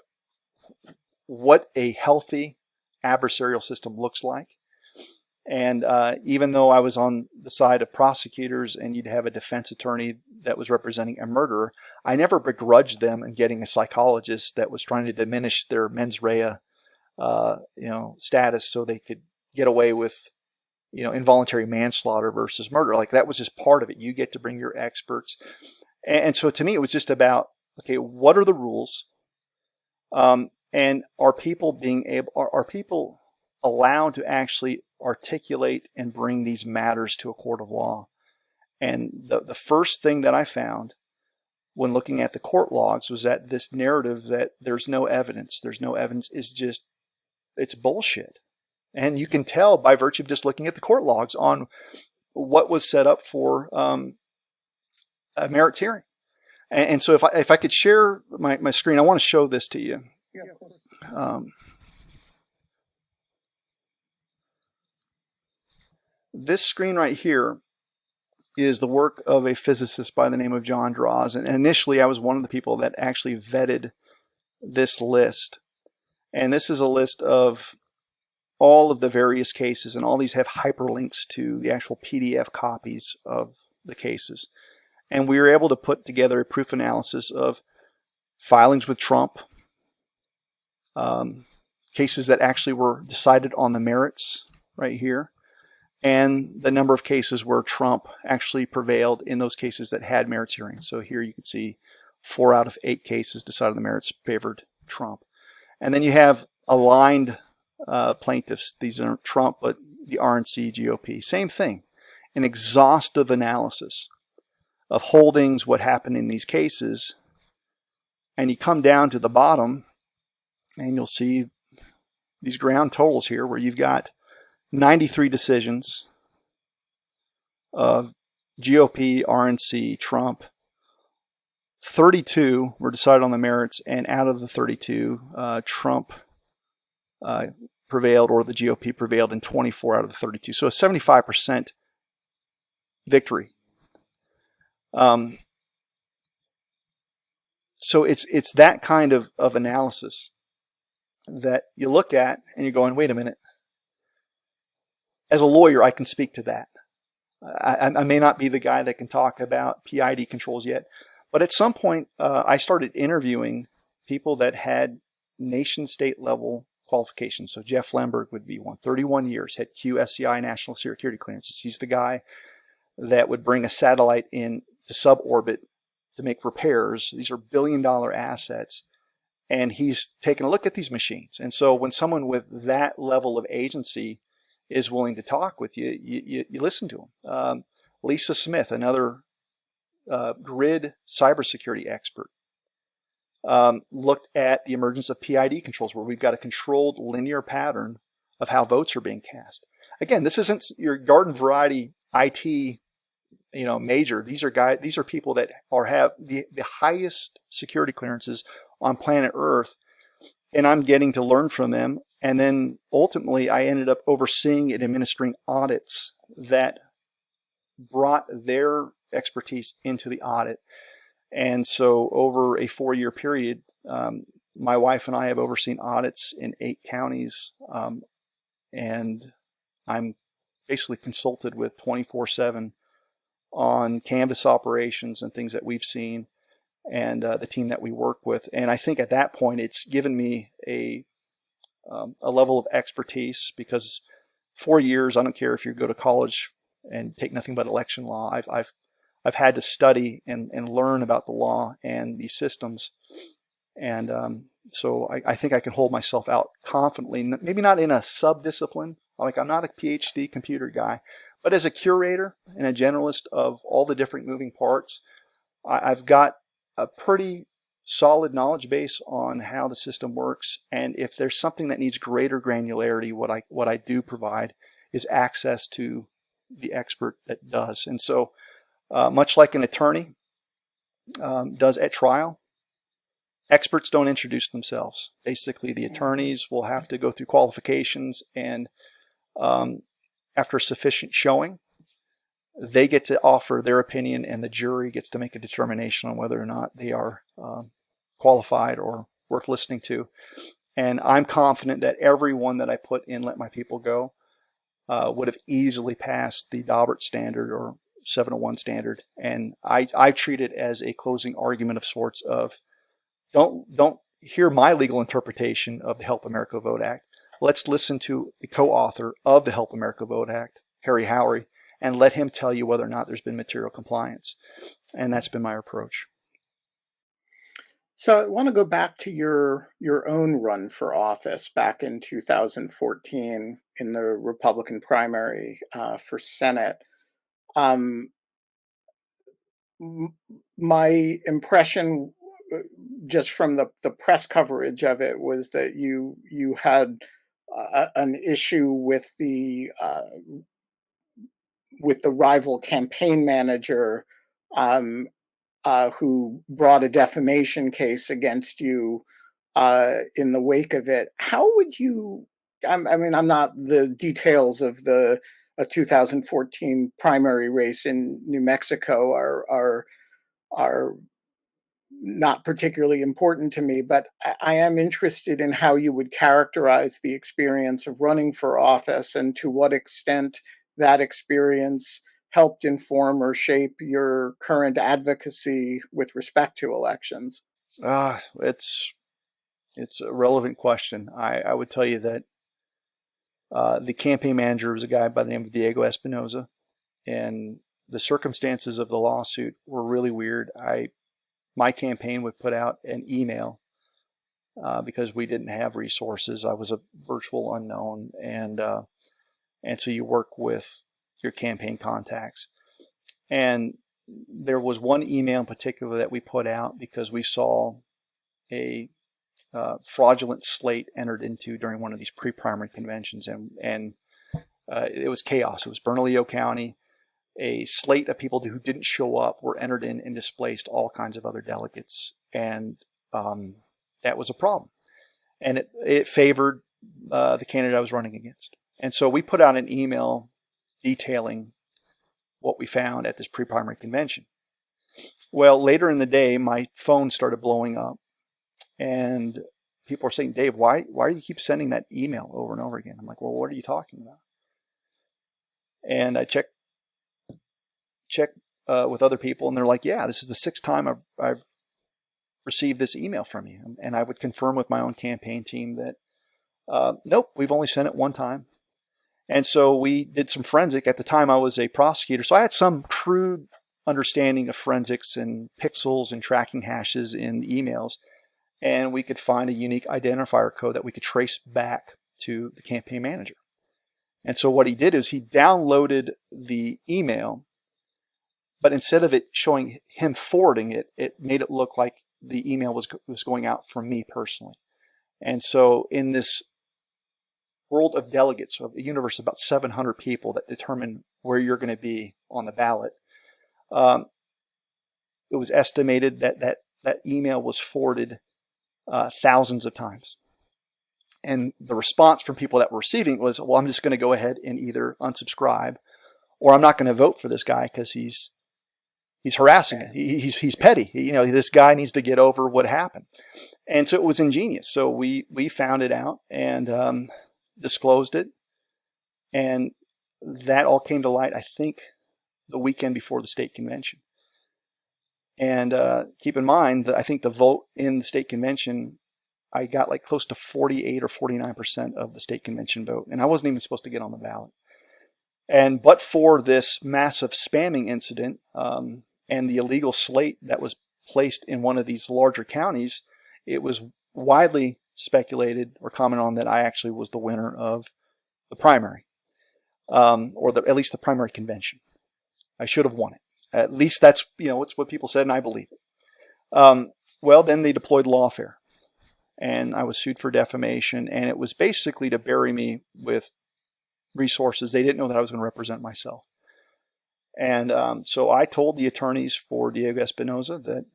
what a healthy adversarial system looks like. And even though I was on the side of prosecutors and you'd have a defense attorney that was representing a murderer, I never begrudged them in getting a psychologist that was trying to diminish their mens rea, status so they could get away with, involuntary manslaughter versus murder. Like that was just part of it. You get to bring your experts. And so to me, it was just about, okay, what are the rules? And are people are people allowed to actually articulate and bring these matters to a court of law? And the first thing that I found when looking at the court logs was that this narrative that there's no evidence is just, it's bullshit. And you can tell by virtue of just looking at the court logs on what was set up for a merits hearing. And so if I could share my screen, I want to show this to you. Yeah, of course. This screen right here is the work of a physicist by the name of John Draws. And initially, I was one of the people that actually vetted this list. And this is a list of all of the various cases, and all these have hyperlinks to the actual PDF copies of the cases. And we were able to put together a proof analysis of filings with Trump, cases that actually were decided on the merits right here, and the number of cases where Trump actually prevailed in those cases that had merits hearings. So here you can see 4 out of 8 cases decided on the merits favored Trump. And then you have aligned plaintiffs. These aren't Trump, but the RNC, GOP. Same thing. An exhaustive analysis of holdings, what happened in these cases. And you come down to the bottom and you'll see these ground totals here where you've got 93 decisions of GOP, RNC, Trump. 32 were decided on the merits, and out of the 32, Trump prevailed, or the GOP prevailed in 24 out of the 32. So a 75% victory. So it's that kind of analysis that you look at and you're going, wait a minute. As a lawyer, I can speak to that. I may not be the guy that can talk about PID controls yet, but at some point I started interviewing people that had nation state level qualifications. So Jeff Lemberg would be one, 31 years, had QSCI national security clearances. He's the guy that would bring a satellite in to suborbit to make repairs. These are billion-dollar assets. And he's taken a look at these machines. And so when someone with that level of agency is willing to talk with you, you listen to them. Lisa Smith, another grid cybersecurity expert. looked at the emergence of PID controls, where we've got a controlled linear pattern of how votes are being cast. Again, this isn't your garden variety IT, major. These are people that have the highest security clearances on planet Earth, and I'm getting to learn from them. And then ultimately, I ended up overseeing and administering audits that brought their expertise into the audit. And so over a 4-year period, my wife and I have overseen audits in 8 counties, and I'm basically consulted with 24/7 on Canvas operations and things that we've seen, and the team that we work with. And I think at that point, it's given me a level of expertise, because 4 years, I don't care if you go to college and take nothing but election law, I've had to study and learn about the law and these systems. And so I think I can hold myself out confidently, maybe not in a sub-discipline, like I'm not a PhD computer guy, but as a curator and a generalist of all the different moving parts, I've got a pretty solid knowledge base on how the system works. And if there's something that needs greater granularity, what I do provide is access to the expert that does. And so much like an attorney does at trial, experts don't introduce themselves. Basically, the attorneys will have to go through qualifications, and after sufficient showing, they get to offer their opinion, and the jury gets to make a determination on whether or not they are qualified or worth listening to. And I'm confident that everyone that I put in Let My People Go would have easily passed the Daubert standard or 701 standard. And I treat it as a closing argument of sorts of, don't hear my legal interpretation of the Help America Vote Act. Let's listen to the co-author of the Help America Vote Act, Harry Howery, and let him tell you whether or not there's been material compliance. And that's been my approach. So I want to go back to your own run for office back in 2014 in the Republican primary for Senate. My impression, just from the press coverage of it, was that you had an issue with the rival campaign manager who brought a defamation case against you in the wake of it. How would you? I mean, I'm not the details of the 2014 primary race in New Mexico are not particularly important to me, but I am interested in how you would characterize the experience of running for office, and to what extent that experience helped inform or shape your current advocacy with respect to elections. It's a relevant question. I would tell you that the campaign manager was a guy by the name of Diego Espinoza, and the circumstances of the lawsuit were really weird. My campaign would put out an email because we didn't have resources. I was a virtual unknown, and so you work with your campaign contacts. And there was one email in particular that we put out because we saw a fraudulent slate entered into during one of these pre-primary conventions, and it was chaos. It was Bernalillo County. A slate of people who didn't show up were entered in and displaced all kinds of other delegates, and that was a problem. And it favored the candidate I was running against. And so we put out an email detailing what we found at this pre-primary convention. Well, later in the day, my phone started blowing up, and people were saying, "Dave, why do you keep sending that email over and over again?" I'm like, "Well, what are you talking about?" And I checked with other people, and they're like, "Yeah, this is the 6th time I've received this email from you." And I would confirm with my own campaign team that, nope, we've only sent it one time. And so we did some forensic. At the time, I was a prosecutor, so I had some crude understanding of forensics and pixels and tracking hashes in emails, and we could find a unique identifier code that we could trace back to the campaign manager. And so what he did is he downloaded the email, but instead of it showing him forwarding it, it made it look like the email was going out from me personally. And so in this world of delegates, of a universe of about 700 people that determine where you're going to be on the ballot, it was estimated that email was forwarded thousands of times. And the response from people that were receiving it was, well, I'm just going to go ahead and either unsubscribe, or I'm not going to vote for this guy because he's harassing it. He's petty. This guy needs to get over what happened. And so it was ingenious. So we found it out and disclosed it. And that all came to light, I think, the weekend before the state convention. And keep in mind, I think the vote in the state convention, I got like close to 48 or 49% of the state convention vote. And I wasn't even supposed to get on the ballot. But for this massive spamming incident and the illegal slate that was placed in one of these larger counties, it was widely speculated or commented on that I actually was the winner of the primary, or at least the primary convention. I should have won it. At least that's it's what people said, and I believe it. Well, then they deployed Lawfare, and I was sued for defamation, and it was basically to bury me with resources. They didn't know that I was going to represent myself. And so I told the attorneys for Diego Espinoza that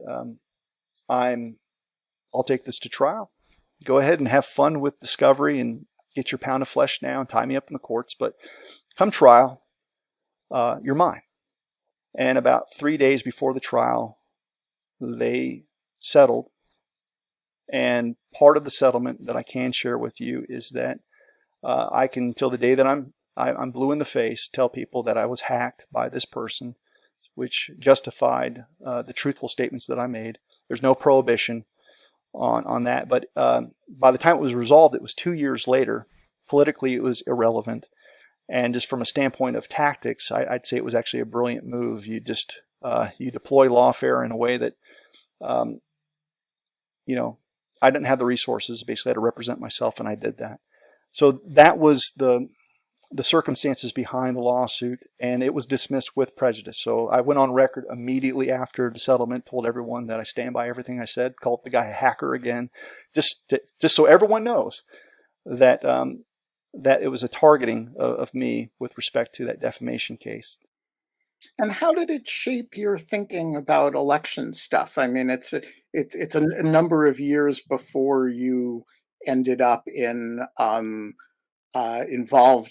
I'll take this to trial. Go ahead and have fun with discovery and get your pound of flesh now and tie me up in the courts. But come trial, you're mine. And about 3 days before the trial, they settled. And part of the settlement that I can share with you is that I can, till the day that I'm blue in the face, tell people that I was hacked by this person, which justified the truthful statements that I made. There's no prohibition on that. But by the time it was resolved, it was 2 years later. Politically, it was irrelevant. And just from a standpoint of tactics, I'd say it was actually a brilliant move. You just you deploy Lawfare in a way that, I didn't have the resources. Basically, I had to represent myself, and I did that. So that was the circumstances behind the lawsuit, and it was dismissed with prejudice. So I went on record immediately after the settlement, told everyone that I stand by everything I said, called the guy a hacker again, just so everyone knows that that it was a targeting of me with respect to that defamation case. And how did it shape your thinking about election stuff? I mean, it's a number of years before you ended up involved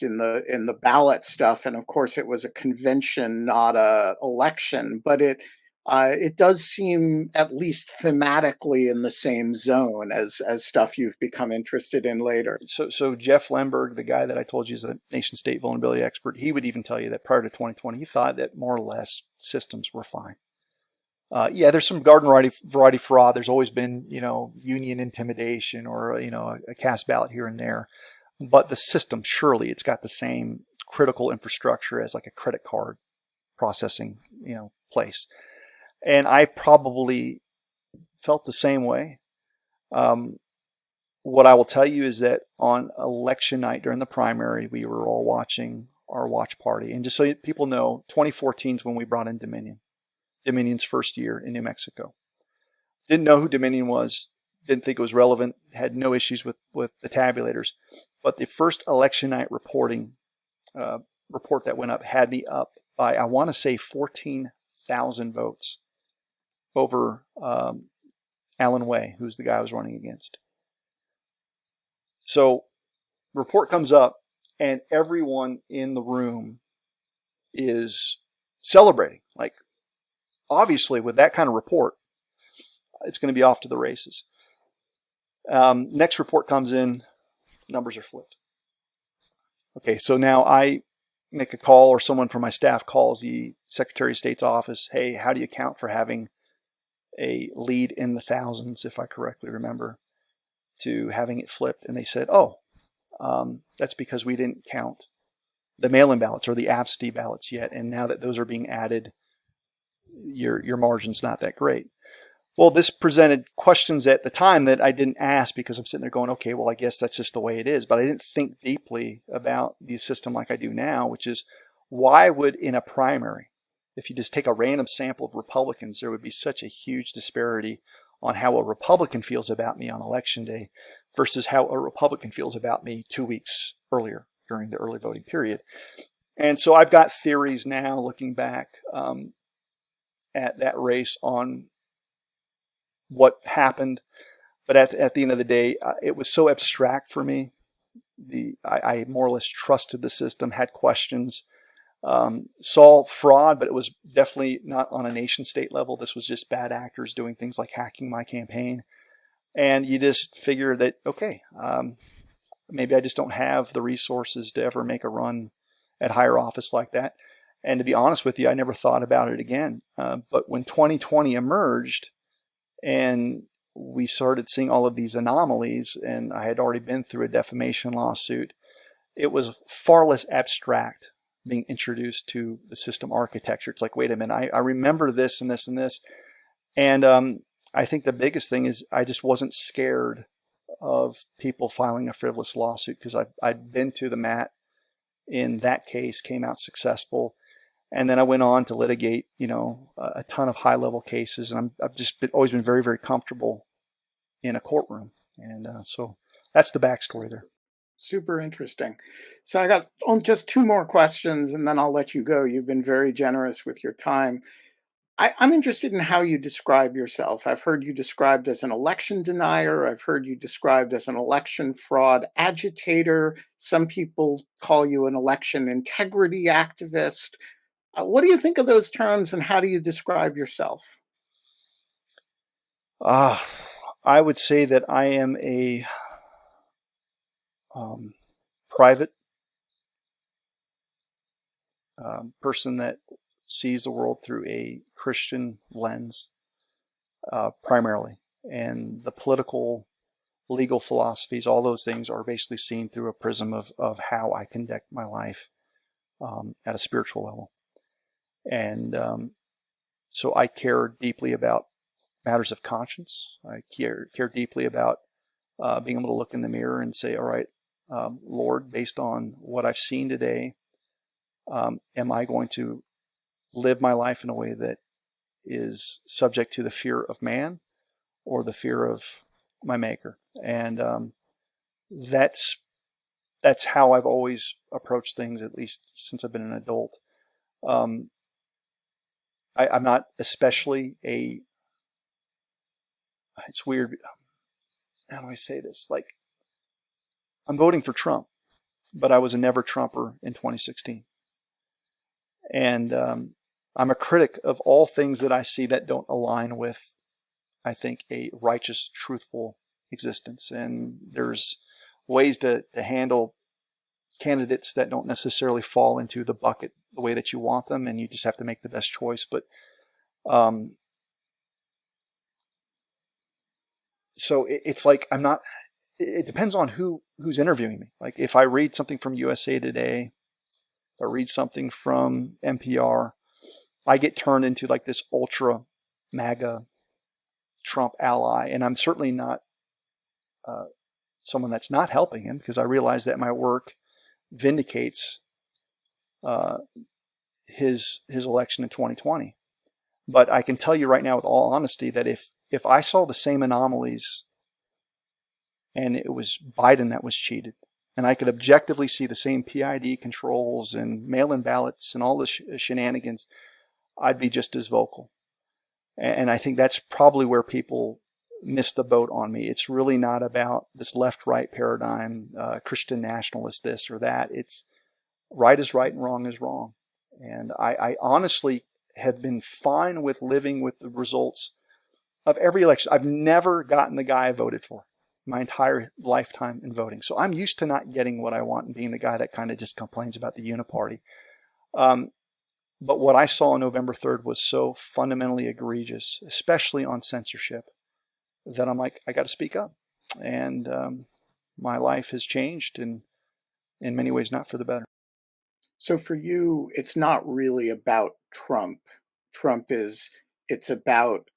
in the ballot stuff, and of course, it was a convention, not a election. But it does seem, at least thematically, in the same zone as stuff you've become interested in later. So Jeff Lemberg, the guy that I told you is a nation state vulnerability expert, he would even tell you that prior to 2020, he thought that more or less systems were fine. Yeah, there's some garden variety fraud. There's always been, union intimidation or, a cast ballot here and there. But the system, surely it's got the same critical infrastructure as like a credit card processing, place. And I probably felt the same way. What I will tell you is that on election night during the primary, we were all watching our watch party. And just so people know, 2014 is when we brought in Dominion. Dominion's first year in New Mexico. Didn't know who Dominion was. Didn't think it was relevant. Had no issues with the tabulators. But the first election night report that went up had me up by, I want to say, 14,000 votes over Alan Way, who's the guy I was running against. So report comes up, and everyone in the room is celebrating. Like, obviously, with that kind of report, it's going to be off to the races. Next report comes in, numbers are flipped. Okay, so now I make a call, or someone from my staff calls the Secretary of State's office. Hey, how do you account for having a lead in the thousands, if I correctly remember, to having it flipped? And they said, that's because we didn't count the mail-in ballots or the absentee ballots yet. And now that those are being added, your margin's not that great. Well, this presented questions at the time that I didn't ask because I'm sitting there going, okay, well, I guess that's just the way it is. But I didn't think deeply about the system like I do now, which is, why would in a primary, if you just take a random sample of Republicans, there would be such a huge disparity on how a Republican feels about me on election day versus how a Republican feels about me 2 weeks earlier during the early voting period. And so I've got theories now looking back at that race on what happened. But at the end of the day, it was so abstract for me. I more or less trusted the system, had questions, saw fraud, but it was definitely not on a nation state level. This was just bad actors doing things like hacking my campaign. And you just figure that, okay, maybe I just don't have the resources to ever make a run at higher office like that. And to be honest with you, I never thought about it again. But when 2020 emerged and we started seeing all of these anomalies, and I had already been through a defamation lawsuit, it was far less abstract being introduced to the system architecture. It's like, wait a minute, I remember this and this and this. And I think the biggest thing is I just wasn't scared of people filing a frivolous lawsuit because I'd been to the mat in that case, came out successful. And then I went on to litigate, a ton of high-level cases, and I've just always been very, very comfortable in a courtroom, and so that's the backstory there. Super interesting. So I got just 2 more questions, and then I'll let you go. You've been very generous with your time. I'm interested in how you describe yourself. I've heard you described as an election denier. I've heard you described as an election fraud agitator. Some people call you an election integrity activist. What do you think of those terms, and how do you describe yourself? I would say that I am a private person that sees the world through a Christian lens, primarily. And the political, legal philosophies, all those things are basically seen through a prism of how I conduct my life at a spiritual level. And so I care deeply about matters of conscience. I care deeply about being able to look in the mirror and say, all right, Lord, based on what I've seen today, am I going to live my life in a way that is subject to the fear of man or the fear of my maker? And that's how I've always approached things, at least since I've been an adult. I'm not especially it's weird. How do I say this? Like, I'm voting for Trump, but I was a never Trumper in 2016. And I'm a critic of all things that I see that don't align with, I think, a righteous, truthful existence. And there's ways to handle candidates that don't necessarily fall into the bucket the way that you want them, and you just have to make the best choice. But so it's like it depends on who's interviewing me. Like if I read something from USA Today, if I read something from NPR, I get turned into like this ultra MAGA Trump ally. And I'm certainly not someone that's not helping him, because I realize that my work vindicates his election in 2020. But I can tell you right now with all honesty that if I saw the same anomalies and it was Biden that was cheated, and I could objectively see the same PID controls and mail-in ballots and all the shenanigans, I'd be just as vocal. And I think that's probably where people miss the boat on me. It's really not about this left-right paradigm, Christian nationalist this or that. It's right is right and wrong is wrong. And I honestly have been fine with living with the results of every election. I've never gotten the guy I voted for my entire lifetime in voting. So I'm used to not getting what I want and being the guy that kind of just complains about the uniparty. But what I saw on November 3rd was so fundamentally egregious, especially on censorship, that I'm like, I got to speak up. And my life has changed, and in many ways not for the better. So for you, it's not really about Trump. It's about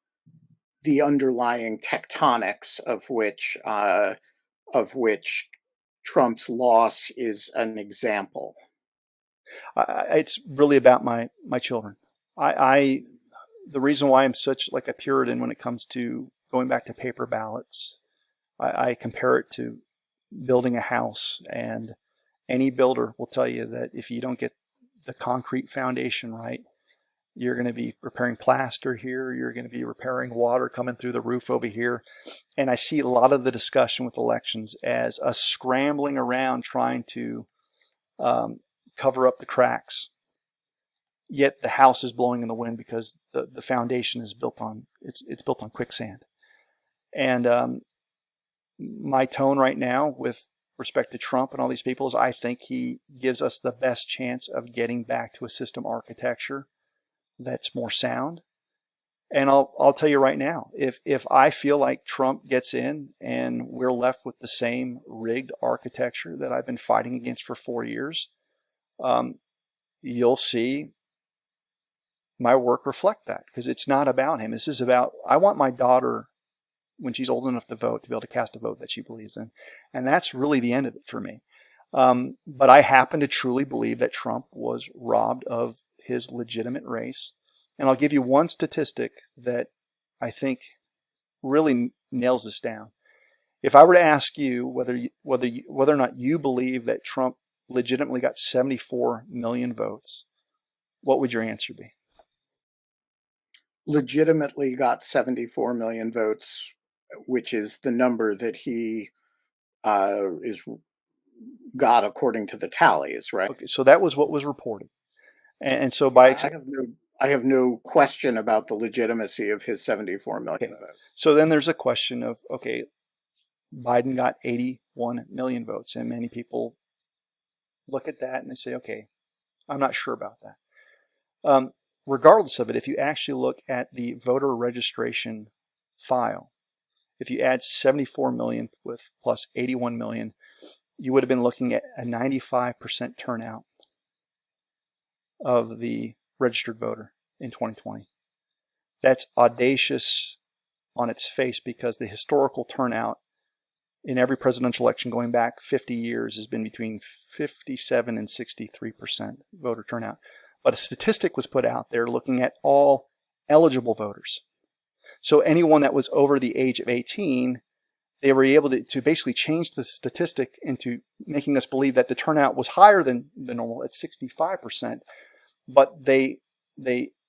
the underlying tectonics of which Trump's loss is an example. It's really about my children. The reason why I'm such like a Puritan when it comes to going back to paper ballots. I compare it to building a house, and any builder will tell you that if you don't get the concrete foundation right, you're going to be repairing plaster here, you're going to be repairing water coming through the roof over here. And I see a lot of the discussion with elections as us scrambling around trying to cover up the cracks. Yet the house is blowing in the wind because the foundation is built on, it's built on quicksand. And my tone right now with respect to Trump and all these people is I think he gives us the best chance of getting back to a system architecture that's more sound. And I'll tell you right now, if I feel like Trump gets in and we're left with the same rigged architecture that I've been fighting against for 4 years, you'll see my work reflect that, because it's not about him. This is about, I want my daughter, when she's old enough to vote, to be able to cast a vote that she believes in. And that's really the end of it for me. But I happen to truly believe that Trump was robbed of his legitimate race. And I'll give you one statistic that I think really nails this down. If I were to ask you whether or not you believe that Trump legitimately got 74 million votes, what would your answer be? Legitimately got 74 million votes, which is the number that he is got according to the tallies, right? Okay, so that was what was reported. And so by I have no question about the legitimacy of his 74 million votes. So then there's a question of, okay, Biden got 81 million votes, and many people look at that and they say, okay, I'm not sure about that. Regardless of it, if you actually look at the voter registration file, if you add 74 million with plus 81 million, you would have been looking at a 95% turnout of the registered voter in 2020. That's audacious on its face, because the historical turnout in every presidential election going back 50 years has been between 57 and 63% voter turnout. But a statistic was put out there looking at all eligible voters. So anyone that was over the age of 18, they were able to basically change the statistic into making us believe that the turnout was higher than the normal at 65%. But they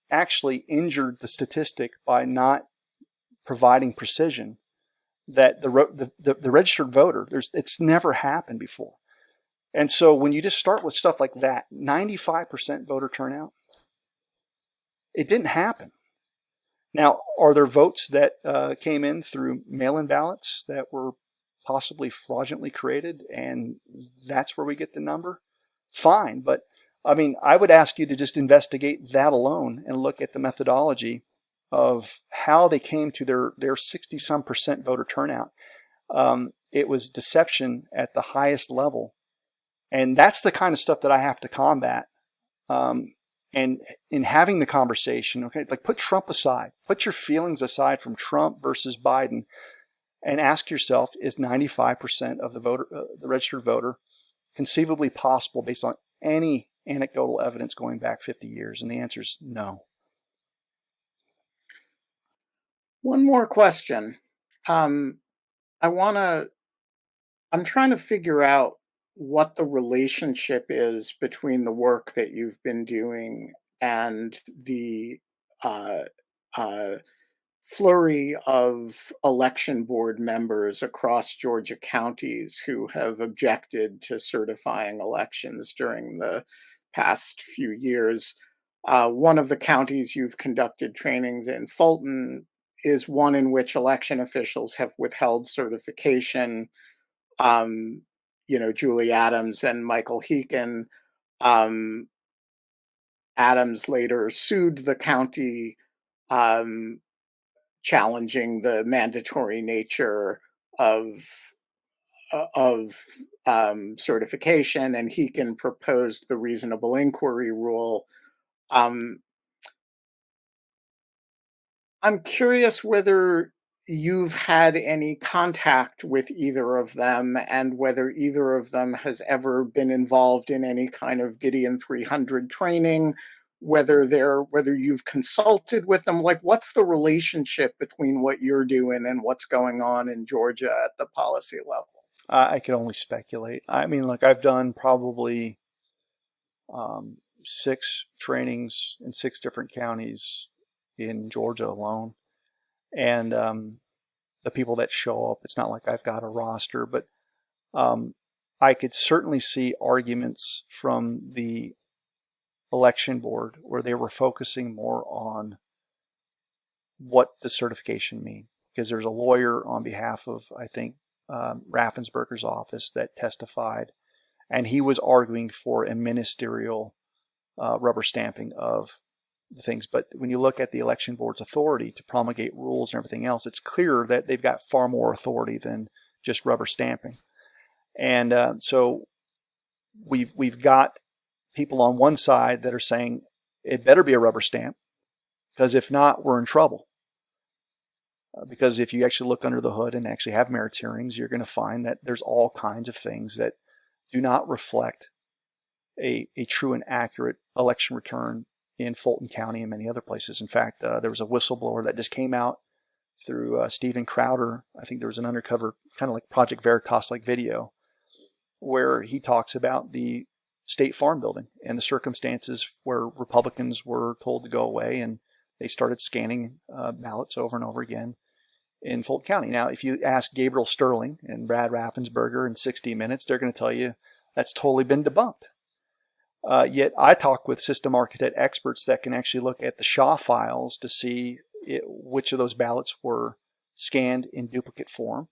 actually injured the statistic by not providing precision that the registered voter, it's never happened before. And so when you just start with stuff like that, 95% voter turnout, it didn't happen. Now, are there votes that came in through mail-in ballots that were possibly fraudulently created, and that's where we get the number? Fine, but I mean, I would ask you to just investigate that alone and look at the methodology of how they came to their 60-some% voter turnout. It was deception at the highest level. And that's the kind of stuff that I have to combat. And in having the conversation, okay, like put Trump aside, put your feelings aside from Trump versus Biden, and ask yourself, is 95% of the voter, the registered voter, conceivably possible based on any anecdotal evidence going back 50 years? And the answer is no. One more question. I'm trying to figure out what the relationship is between the work that you've been doing and the flurry of election board members across Georgia counties who have objected to certifying elections during the past few years. One of the counties you've conducted trainings in, Fulton, is one in which election officials have withheld certification. Julie Adams and Michael Heekin. Adams later sued the county, challenging the mandatory nature of certification, and Heekin proposed the reasonable inquiry rule. I'm curious whether you've had any contact with either of them, and whether either of them has ever been involved in any kind of Gideon 300 training, whether you've consulted with them. Like, what's the relationship between what you're doing and what's going on in Georgia at the policy level? I can only speculate. I mean, look, I've done probably 6 trainings in 6 different counties in Georgia alone. And the people that show up, it's not like I've got a roster, but I could certainly see arguments from the election board where they were focusing more on what does certification mean, because there's a lawyer on behalf of, I think, Raffensperger's office that testified, and he was arguing for a ministerial rubber stamping of the things. But when you look at the election board's authority to promulgate rules and everything else, it's clear that they've got far more authority than just rubber stamping. And so we've got people on one side that are saying it better be a rubber stamp, because if not, we're in trouble. Because if you actually look under the hood and actually have merits hearings, you're going to find that there's all kinds of things that do not reflect a true and accurate election return in Fulton County and many other places. In fact, there was a whistleblower that just came out through Stephen Crowder. I think there was an undercover kind of like Project Veritas-like video where he talks about the State Farm Building and the circumstances where Republicans were told to go away, and they started scanning ballots over and over again in Fulton County. Now, if you ask Gabriel Sterling and Brad Raffensperger in 60 Minutes, they're going to tell you that's totally been debunked. Yet I talk with system architect experts that can actually look at the SHA files to see which of those ballots were scanned in duplicate form.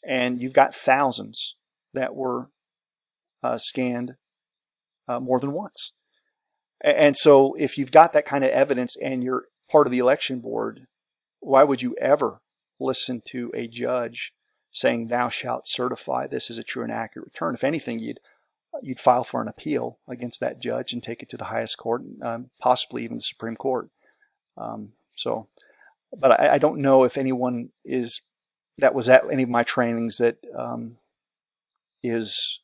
And you've got thousands that were scanned more than once. And so if you've got that kind of evidence and you're part of the election board, why would you ever listen to a judge saying thou shalt certify this as a true and accurate return? If anything, you'd file for an appeal against that judge and take it to the highest court, possibly even the Supreme Court. But I don't know if anyone that was at any of my trainings that is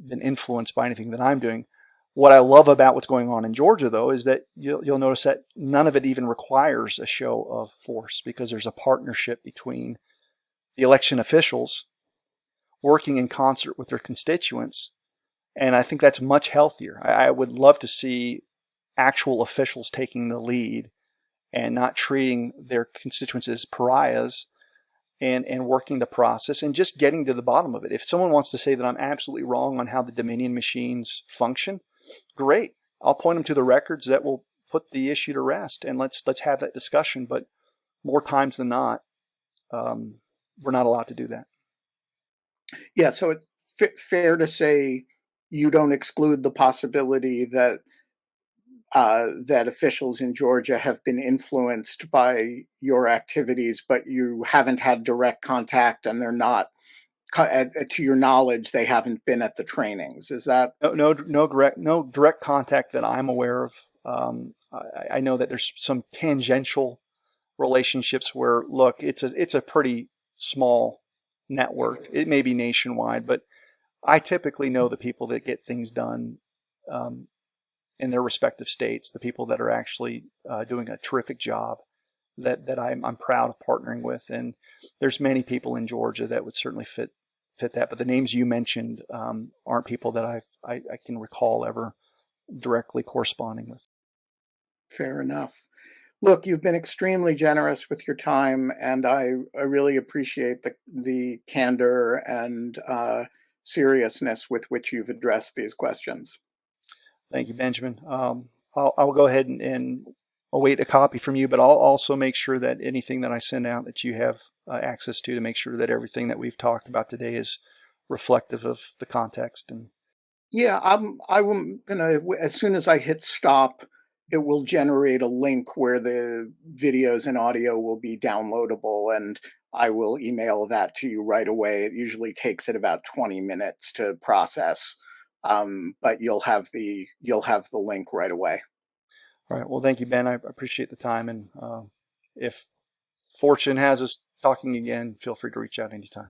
been influenced by anything that I'm doing. What I love about what's going on in Georgia, though, is that you'll notice that none of it even requires a show of force, because there's a partnership between the election officials working in concert with their constituents. And I think that's much healthier. I would love to see actual officials taking the lead and not treating their constituents as pariahs, and working the process and just getting to the bottom of it. If someone wants to say that I'm absolutely wrong on how the Dominion machines function, great. I'll point them to the records that will put the issue to rest, and let's have that discussion. But more times than not, we're not allowed to do that. Yeah, so it's fair to say you don't exclude the possibility that that officials in Georgia have been influenced by your activities, but you haven't had direct contact, and they're not, to your knowledge, they haven't been at the trainings. Is that no direct contact that I'm aware of? I know that there's some tangential relationships where, look, it's a pretty small network. It may be nationwide, but I typically know the people that get things done in their respective states, the people that are actually doing a terrific job that I'm proud of partnering with. And there's many people in Georgia that would certainly fit that. But the names you mentioned aren't people that I can recall ever directly corresponding with. fair enough? Look, you've been extremely generous with your time, and I really appreciate the candor and seriousness with which you've addressed these questions. Thank you, Benjamin. I'll go ahead and await a copy from you, but I'll also make sure that anything that I send out that you have access to make sure that everything that we've talked about today is reflective of the context. And yeah, I'm gonna, as soon as I hit stop, it will generate a link where the videos and audio will be downloadable, and I will email that to you right away. It usually takes it about 20 minutes to process, but you'll have the link right away. all right. Well, thank you, Ben. I appreciate the time. And if fortune has us talking again, feel free to reach out anytime.